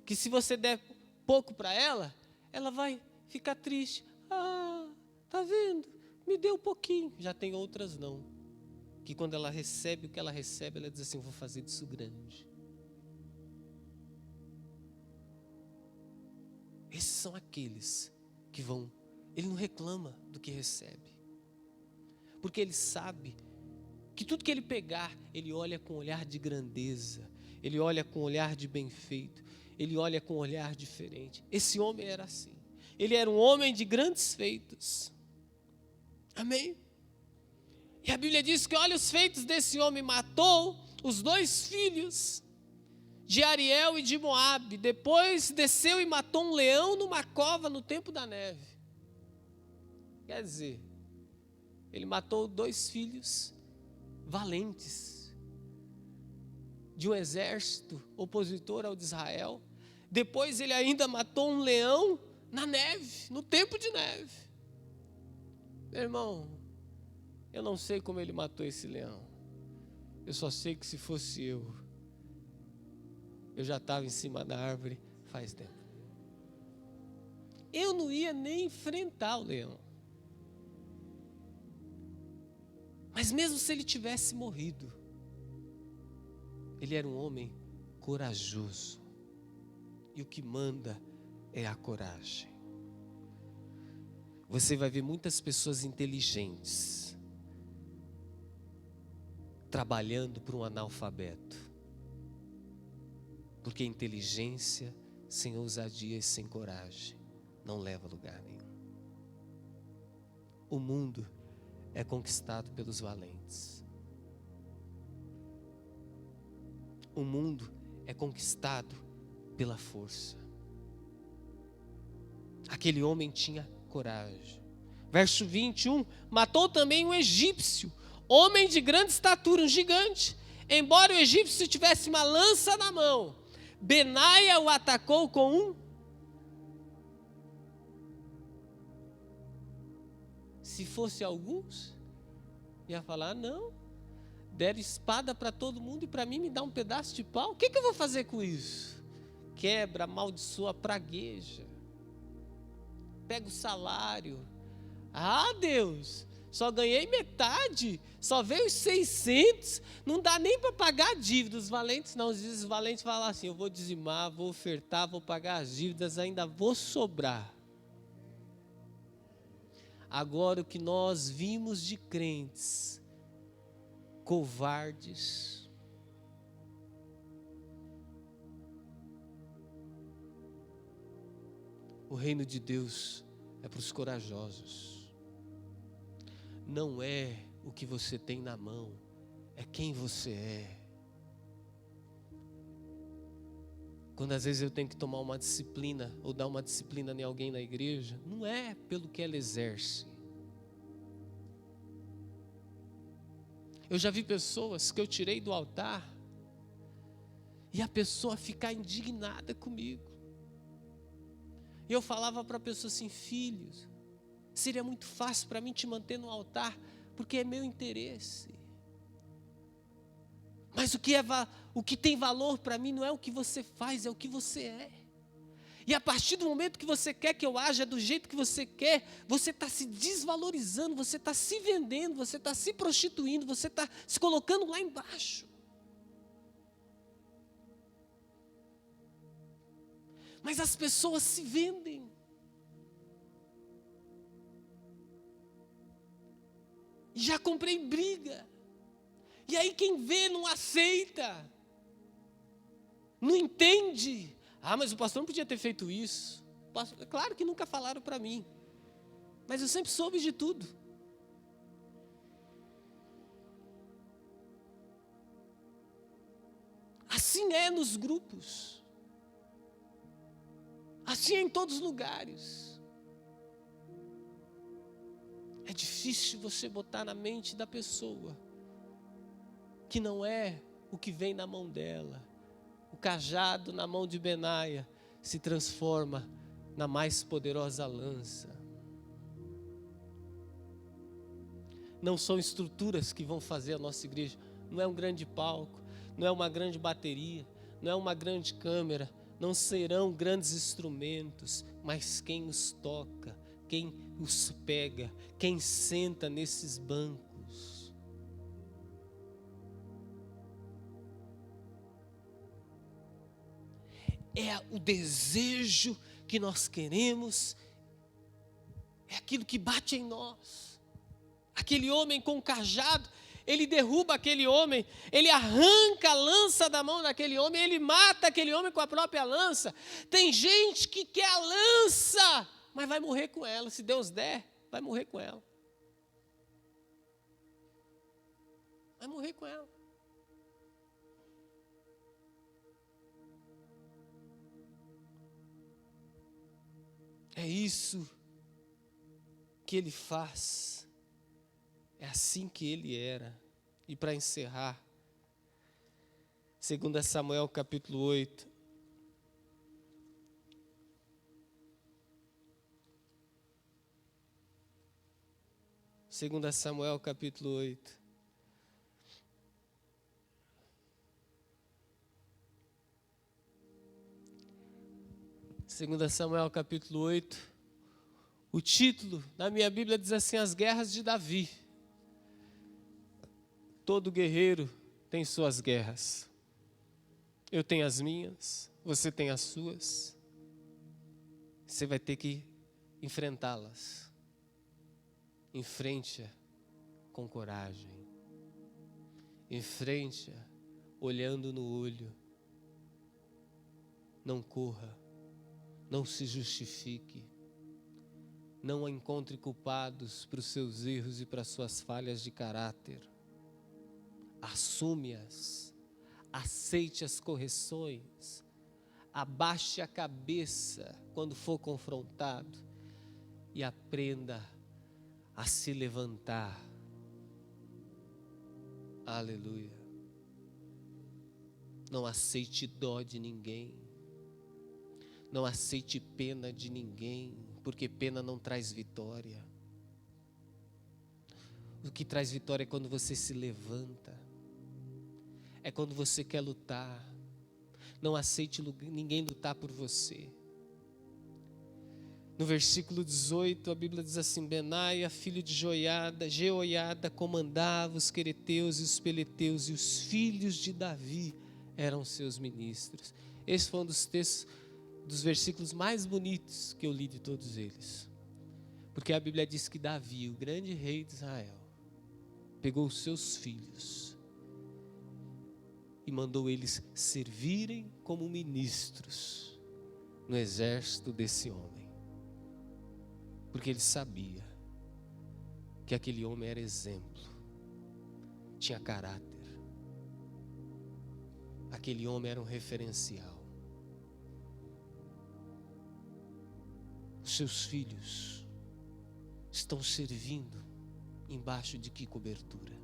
que se você der pouco para ela, ela vai ficar triste. Ah, tá vendo? Me deu um pouquinho. Já tem outras não. Que quando ela recebe o que ela recebe, ela diz assim: vou fazer disso grande. Esses são aqueles que vão. Ele não reclama do que recebe. Porque ele sabe que tudo que ele pegar, ele olha com um olhar de grandeza. Ele olha com um olhar de bem feito. Ele olha com um olhar diferente. Esse homem era assim. Ele era um homem de grandes feitos. Amém? E a Bíblia diz que olha os feitos desse homem. Matou os 2 filhos de Ariel e de Moabe. Depois desceu e matou um leão numa cova no tempo da neve. Quer dizer, ele matou 2 filhos valentes de um exército opositor ao de Israel. Depois ele ainda matou um leão na neve, no tempo de neve. Meu irmão, eu não sei como ele matou esse leão. Eu só sei que se fosse eu já estava em cima da árvore faz tempo. Eu não ia nem enfrentar o leão. Mas mesmo se ele tivesse morrido, ele era um homem corajoso. E o que manda é a coragem. Você vai ver muitas pessoas inteligentes trabalhando para um analfabeto. Porque inteligência sem ousadia e sem coragem não leva a lugar nenhum. O mundo é conquistado pelos valentes. O mundo é conquistado pela força. Aquele homem tinha coragem. Verso 21, matou também um egípcio, homem de grande estatura, um gigante. Embora o egípcio tivesse uma lança na mão, Benaia o atacou com um. Se fosse alguns, ia falar: não, deram espada para todo mundo e para mim me dá um pedaço de pau. O que eu vou fazer com isso? Quebra, amaldiçoa, pragueja. Pega o salário. Ah, Deus, Só ganhei metade, só veio os 600, não dá nem para pagar a dívida. Os valentes não, os valentes falam assim, eu vou dizimar, vou ofertar, vou pagar as dívidas, ainda vou sobrar. Agora o que nós vimos de crentes, covardes, o reino de Deus é para os corajosos. Não é o que você tem na mão, é quem você é. Quando às vezes eu tenho que tomar uma disciplina, ou dar uma disciplina em alguém na igreja, não é pelo que ela exerce. Eu já vi pessoas que eu tirei do altar, e a pessoa ficar indignada comigo. E eu falava para a pessoa assim, filhos, seria muito fácil para mim te manter no altar, porque é meu interesse. Mas o que tem valor para mim não é o que você faz, é o que você é. E a partir do momento que você quer que eu haja do jeito que você quer, você está se desvalorizando, você está se vendendo, você está se prostituindo, você está se colocando lá embaixo. Mas as pessoas se vendem. Já comprei briga. E aí quem vê não aceita. Não entende. Ah, mas o pastor não podia ter feito isso. Claro que nunca falaram para mim. Mas eu sempre soube de tudo. Assim é nos grupos. Assim é em todos os lugares. É difícil você botar na mente da pessoa que não é o que vem na mão dela. O cajado na mão de Benaia se transforma na mais poderosa lança. Não são estruturas que vão fazer a nossa igreja. Não é um grande palco, não é uma grande bateria, não é uma grande câmera, não serão grandes instrumentos, mas quem os toca, quem os pega, quem senta nesses bancos. É o desejo que nós queremos, é aquilo que bate em nós. Aquele homem com o cajado, ele derruba aquele homem, ele arranca a lança da mão daquele homem, ele mata aquele homem com a própria lança. Tem gente que quer a lança, mas vai morrer com ela. Se Deus der, vai morrer com ela. Vai morrer com ela. É isso que ele faz. É assim que ele era. E para encerrar, 2 Samuel capítulo 8. Segunda Samuel capítulo 8. Segunda Samuel capítulo 8. O título na minha Bíblia diz assim: As guerras de Davi. Todo guerreiro tem suas guerras. Eu tenho as minhas, você tem as suas. Você vai ter que enfrentá-las. Enfrente-a com coragem. Enfrente-a olhando no olho. Não corra. Não se justifique. Não encontre culpados para os seus erros e para as suas falhas de caráter. Assume-as. Aceite as correções. Abaixe a cabeça quando for confrontado. E aprenda a se levantar. Aleluia. Não aceite dó de ninguém. Não aceite pena de ninguém, porque pena não traz vitória. O que traz vitória é quando você se levanta. É quando você quer lutar. Não aceite ninguém lutar por você. No versículo 18, a Bíblia diz assim: Benaia, filho de Jeoiada, comandava os quereteus e os peleteus, e os filhos de Davi eram seus ministros. Esse foi um dos textos, dos versículos mais bonitos que eu li de todos eles. Porque a Bíblia diz que Davi, o grande rei de Israel, pegou os seus filhos e mandou eles servirem como ministros no exército desse homem. Porque ele sabia que aquele homem era exemplo, tinha caráter. Aquele homem era um referencial. Os seus filhos estão servindo embaixo de que cobertura?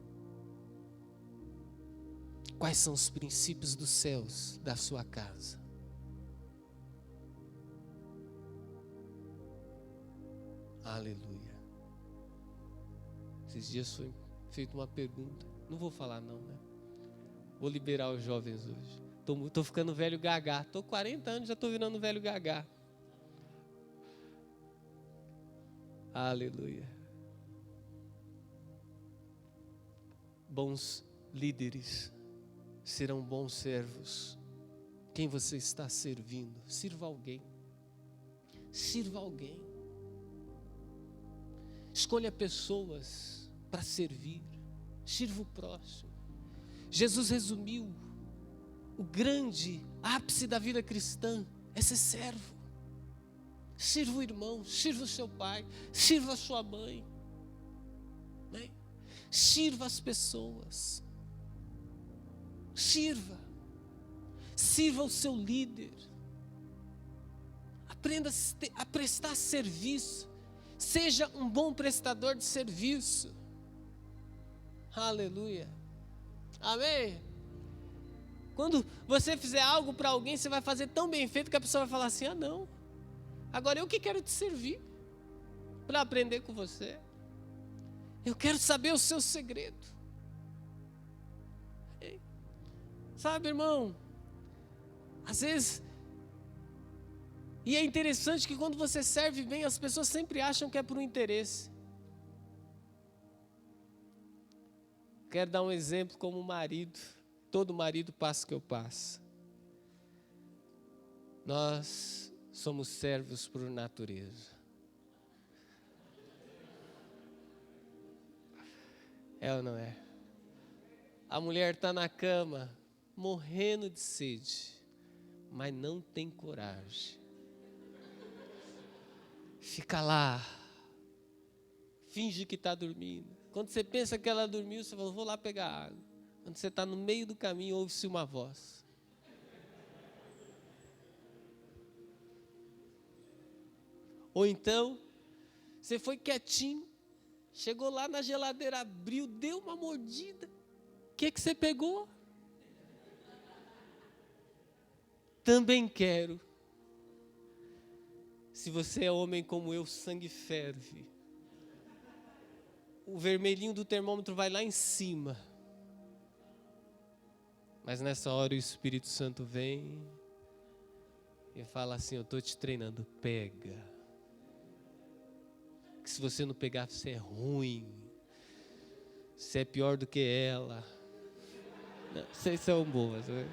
Quais são os princípios dos céus da sua casa? Aleluia. Esses dias foi feita uma pergunta. Não vou falar não, né? Vou liberar os jovens hoje. Tô ficando velho gagá. Tô 40 anos, já tô virando velho gagá. Aleluia. Bons líderes serão bons servos. Quem você está servindo? Sirva alguém. Sirva alguém. Escolha pessoas para servir. Sirva o próximo. Jesus resumiu o grande ápice da vida cristã é ser servo. Sirva o irmão, sirva o seu pai, sirva a sua mãe, né? Sirva as pessoas. Sirva o seu líder. Aprenda a prestar serviço. Seja um bom prestador de serviço. Aleluia. Amém. Quando você fizer algo para alguém, você vai fazer tão bem feito que a pessoa vai falar assim: ah, não, agora eu que quero te servir, para aprender com você. Eu quero saber o seu segredo. Sabe, irmão, às vezes, e é interessante que quando você serve bem, as pessoas sempre acham que é por um interesse. Quero dar um exemplo como marido. Todo marido passa o que eu passo. Nós somos servos por natureza. É ou não é? A mulher está na cama, morrendo de sede, mas não tem coragem. Fica lá, finge que está dormindo. Quando você pensa que ela dormiu, você fala: vou lá pegar água. Quando você está no meio do caminho, ouve-se uma voz. Ou então, você foi quietinho, chegou lá na geladeira, abriu, deu uma mordida. O que você pegou? Também quero. Se você é homem como eu, sangue ferve. O vermelhinho do termômetro vai lá em cima. Mas nessa hora o Espírito Santo vem e fala assim: eu estou te treinando, pega. Que se você não pegar, você é ruim. Você é pior do que ela. Não, vocês são boas. Né?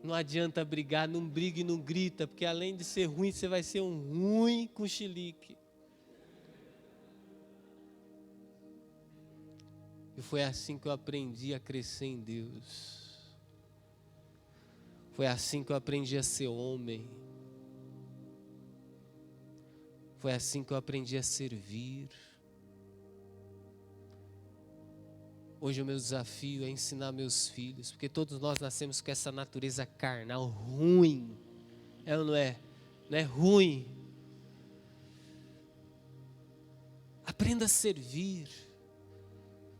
Não adianta brigar, não briga e não grita, porque além de ser ruim, você vai ser um ruim com chilique. E foi assim que eu aprendi a crescer em Deus. Foi assim que eu aprendi a ser homem. Foi assim que eu aprendi a servir. Hoje o meu desafio é ensinar meus filhos, porque todos nós nascemos com essa natureza carnal ruim. É ou não é? Não é ruim. Aprenda a servir.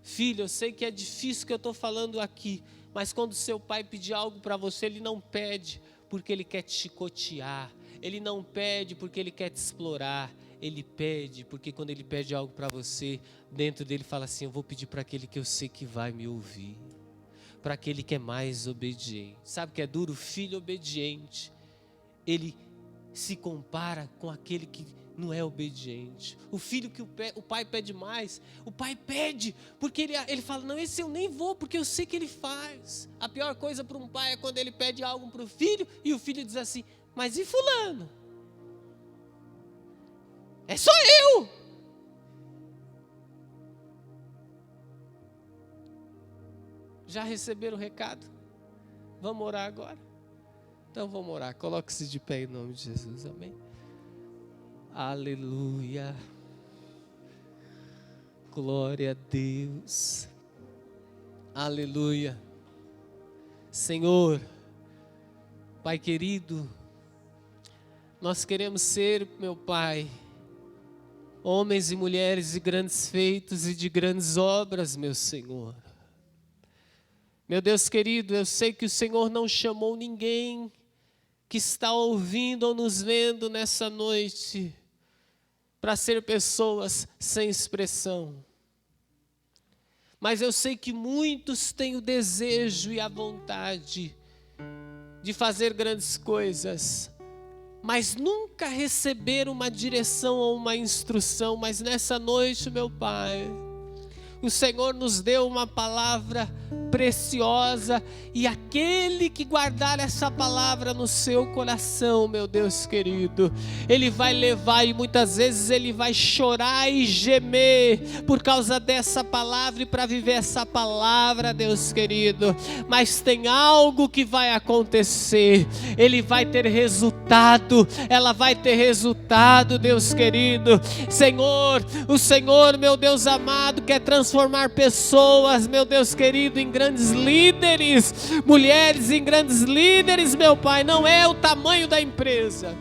Filho, eu sei que é difícil que eu estou falando aqui, mas quando seu pai pedir algo para você, ele não pede porque ele quer te chicotear. Ele não pede porque ele quer te explorar. Ele pede porque quando ele pede algo para você, dentro dele fala assim: eu vou pedir para aquele que eu sei que vai me ouvir. para aquele que é mais obediente. Sabe o que é duro? O filho obediente, ele se compara com aquele que não é obediente. O filho que o pai pede mais, o pai pede, porque ele fala, não, esse eu nem vou, porque eu sei que ele faz. A pior coisa para um pai é quando ele pede algo para o filho, e o filho diz assim, mas e fulano? É só eu. Já receberam o recado? Vamos orar agora? Então vamos orar, coloque-se de pé em nome de Jesus, amém? Aleluia, glória a Deus, aleluia. Senhor, Pai querido, nós queremos ser, meu Pai, homens e mulheres de grandes feitos e de grandes obras, meu Senhor. Meu Deus querido, eu sei que o Senhor não chamou ninguém que está ouvindo ou nos vendo nessa noite para ser pessoas sem expressão. Mas eu sei que muitos têm o desejo e a vontade de fazer grandes coisas, mas nunca receberam uma direção ou uma instrução. Mas nessa noite, meu Pai, o Senhor nos deu uma palavra preciosa, e aquele que guardar essa palavra no seu coração, meu Deus querido, ele vai levar, e muitas vezes ele vai chorar e gemer por causa dessa palavra e para viver essa palavra, Deus querido. Mas tem algo que vai acontecer, ele vai ter resultado, ela vai ter resultado, Deus querido. Senhor, o Senhor, meu Deus amado, quer transformar pessoas, meu Deus querido, em grandes líderes, mulheres em grandes líderes, meu Pai. Não é o tamanho da empresa.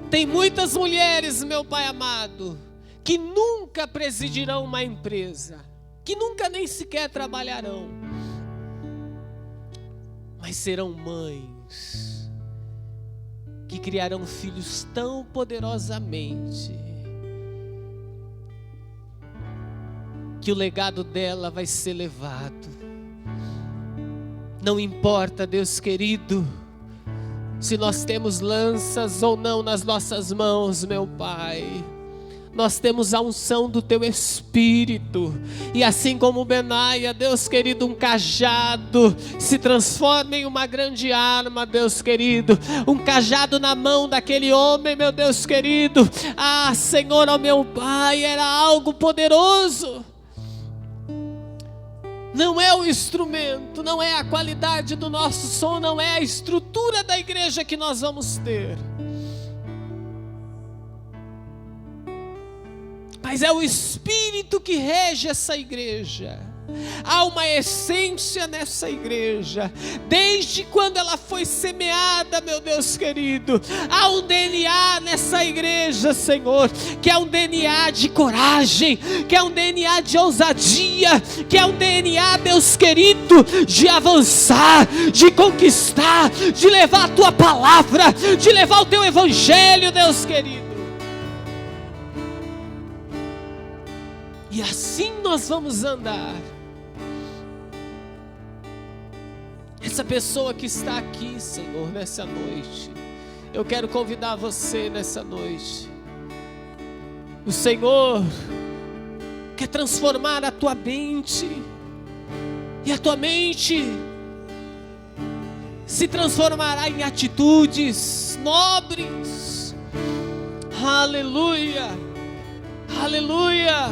Tem muitas mulheres, meu Pai amado, que nunca presidirão uma empresa, que nunca nem sequer trabalharão, mas serão mães que criarão filhos tão poderosamente que o legado dela vai ser levado. Não importa, Deus querido, se nós temos lanças ou não nas nossas mãos, meu Pai. Nós temos a unção do Teu Espírito, e assim como Benaia, Deus querido, um cajado se transforma em uma grande arma, Deus querido. Um cajado na mão daquele homem, meu Deus querido, Senhor, ó meu Pai, era algo poderoso. Não é o instrumento, não é a qualidade do nosso som, não é a estrutura da igreja que nós vamos ter, mas é o Espírito que rege essa igreja. Há uma essência nessa igreja, desde quando ela foi semeada, meu Deus querido. Há um DNA nessa igreja, Senhor, que é um DNA de coragem, que é um DNA de ousadia, que é um DNA, Deus querido, de avançar, de conquistar, de levar a Tua palavra, de levar o Teu evangelho, Deus querido. E assim nós vamos andar. Essa pessoa que está aqui, Senhor, nessa noite, eu quero convidar você nessa noite. O Senhor quer transformar a tua mente, e a tua mente se transformará em atitudes nobres. Aleluia, aleluia.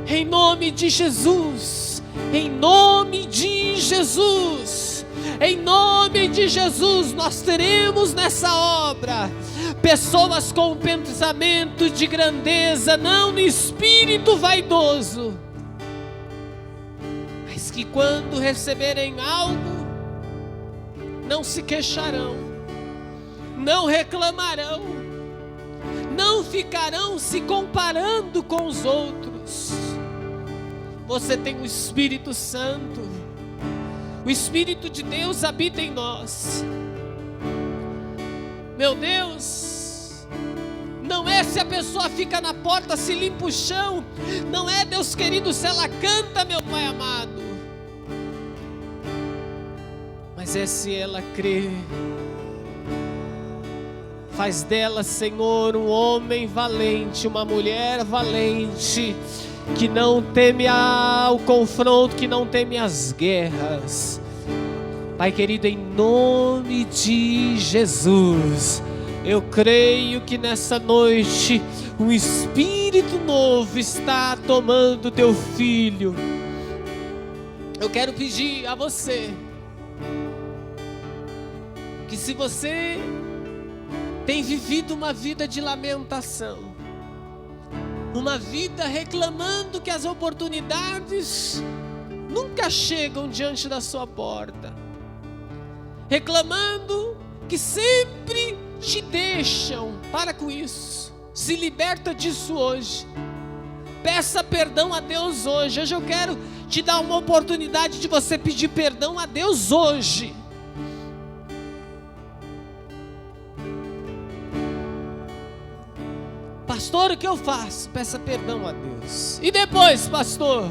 Em nome de Jesus, em nome de Jesus, em nome de Jesus, nós teremos nessa obra pessoas com pensamento de grandeza, não no espírito vaidoso, mas que quando receberem algo, não se queixarão, não reclamarão, não ficarão se comparando com os outros. Você tem o Espírito Santo, o Espírito de Deus habita em nós. Meu Deus, não é é se a pessoa fica na porta, se limpa o chão. Não é, Deus querido, se ela canta, meu Pai amado. Mas é se ela crê. Faz dela, Senhor, um homem valente, uma mulher valente, que não teme o confronto, que não teme as guerras. Pai querido, em nome de Jesus, eu creio que nessa noite um espírito novo está tomando teu filho. Eu quero pedir a você que, se você tem vivido uma vida de lamentação, uma vida reclamando que as oportunidades nunca chegam diante da sua porta, reclamando que sempre te deixam, para com isso, se liberta disso hoje. Peça perdão a Deus hoje. Hoje eu quero te dar uma oportunidade de você pedir perdão a Deus hoje. Pastor, o que eu faço? Peça perdão a Deus. E depois, pastor,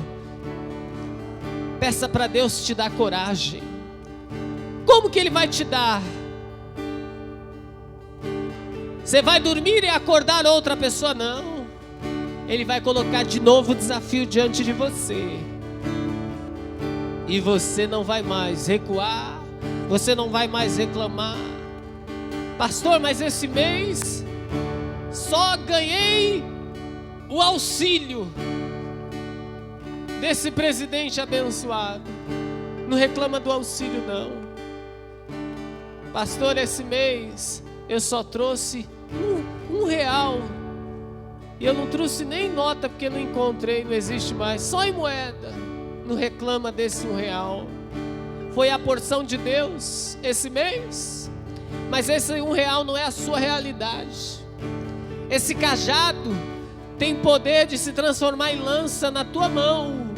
peça para Deus te dar coragem. Como que Ele vai te dar? Você vai dormir e acordar outra pessoa? Não. Ele vai colocar de novo o desafio diante de você. E você não vai mais recuar. Você não vai mais reclamar. Pastor, mas esse mês só ganhei o auxílio desse presidente abençoado. Não reclama do auxílio, não. Pastor, esse mês eu só trouxe um real. E eu não trouxe nem nota, porque não encontrei, não existe mais. Só em moeda. Não reclama desse R$1. Foi a porção de Deus esse mês. Mas esse R$1 não é a sua realidade. Esse cajado tem poder de se transformar em lança na tua mão.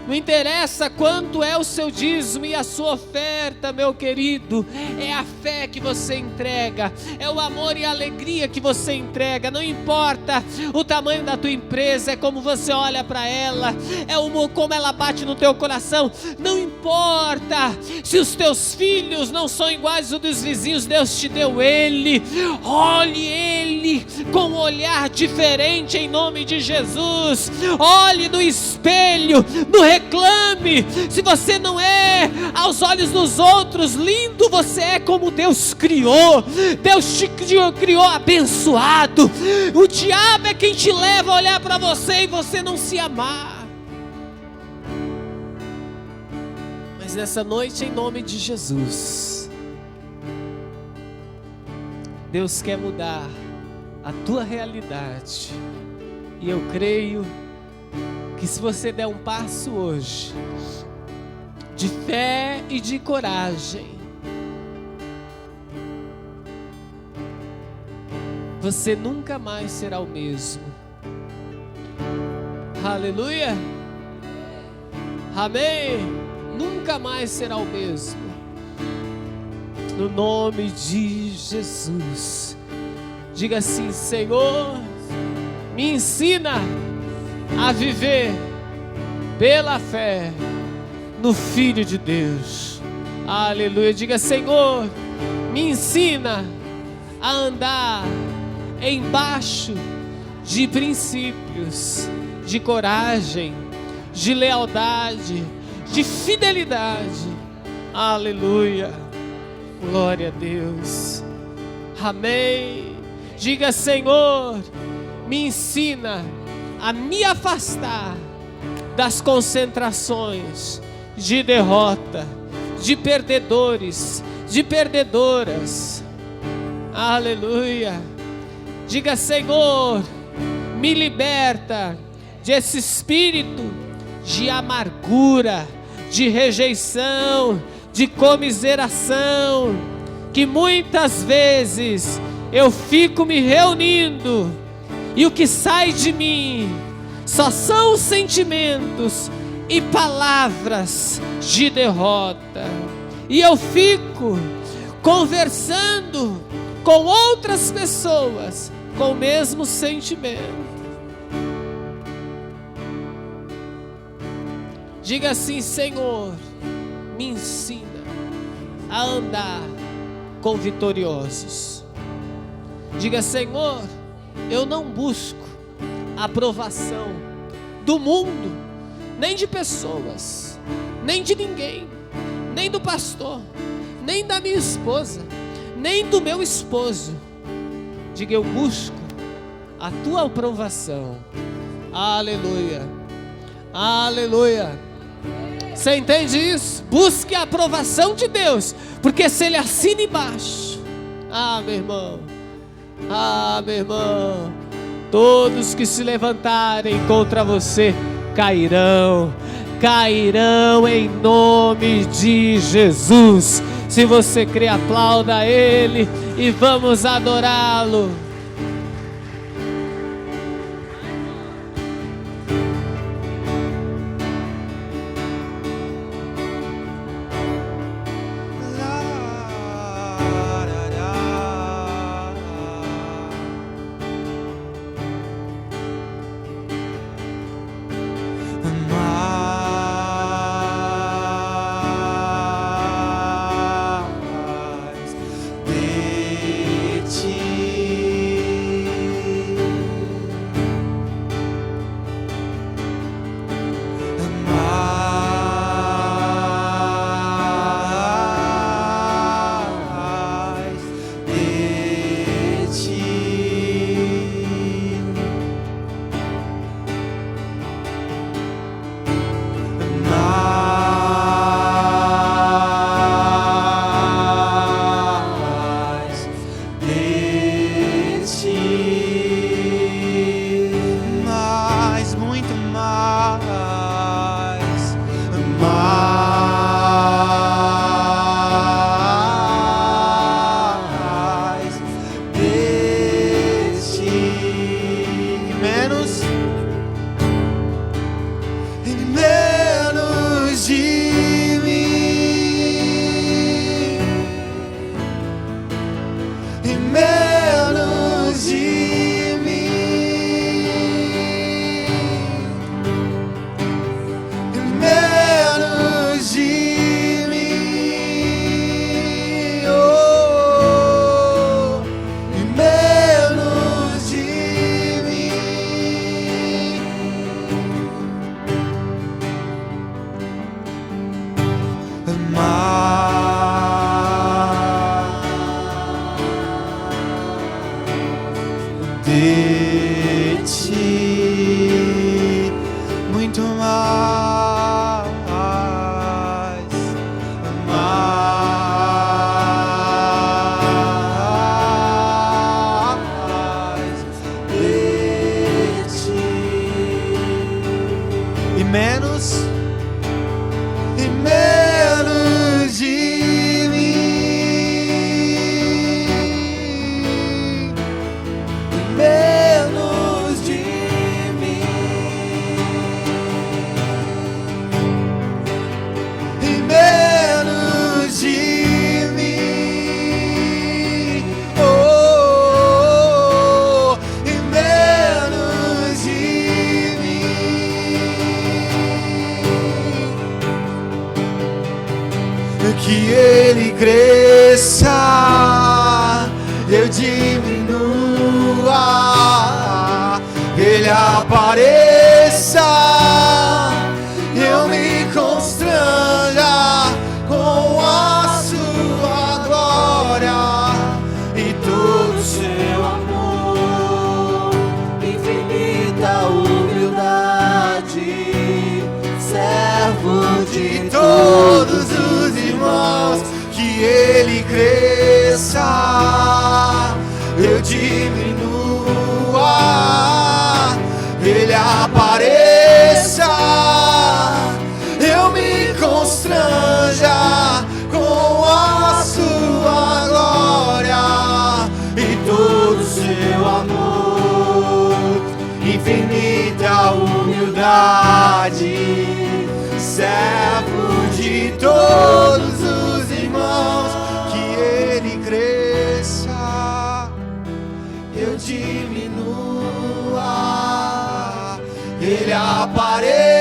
Não interessa quanto é o seu dízimo e a sua oferta, meu querido. É a fé que você entrega, é o amor e a alegria que você entrega. Não importa o tamanho da tua empresa, é como você olha para ela, é como ela bate no teu coração. Não importa se os teus filhos não são iguais aos dos vizinhos, Deus te deu ele. Olhe ele com um olhar diferente em nome de Jesus. Olhe no espelho, no reclame. Se você não é aos olhos dos outros lindo, você é como Deus criou. Deus te criou abençoado. O diabo é quem te leva a olhar para você e você não se amar. Mas nessa noite, em nome de Jesus, Deus quer mudar a tua realidade. E eu creio que se você der um passo hoje, de fé e de coragem, você nunca mais será o mesmo. Aleluia. Amém. Nunca mais será o mesmo. No nome de Jesus. Diga assim: Senhor, me ensina a viver pela fé no Filho de Deus. Aleluia. Diga: Senhor, me ensina a andar embaixo de princípios, de coragem, de lealdade, de fidelidade. Aleluia. Glória a Deus. Amém. Diga: Senhor, me ensina a me afastar das concentrações de derrota, de perdedores, de perdedoras. Aleluia. Diga: Senhor, me liberta desse espírito de amargura, de rejeição, de comiseração, que muitas vezes eu fico me reunindo e o que sai de mim só são sentimentos e palavras de derrota. E eu fico conversando com outras pessoas com o mesmo sentimento. Diga assim: Senhor, me ensina a andar com vitoriosos. Diga: Senhor, eu não busco aprovação do mundo, nem de pessoas, nem de ninguém, nem do pastor, nem da minha esposa, nem do meu esposo. Diga: eu busco a tua aprovação. Aleluia, aleluia. Você entende isso? Busque a aprovação de Deus, porque se Ele assina embaixo, meu irmão, meu irmão, todos que se levantarem contra você cairão, cairão em nome de Jesus. Se você crê, aplauda a Ele e vamos adorá-lo. de ti, muito mais, mais de ti e menos de que ele cresça, eu diminua, ele apareça, eu me constranja com a sua glória e todo o seu amor, infinita humildade, servo de todos os irmãos, que ele cresça, eu diminua, ele apareça, eu me constranja com a sua glória e todo o seu amor, infinita humildade, servo de todos os irmãos, que ele cresça, eu diminua. ele apareceu.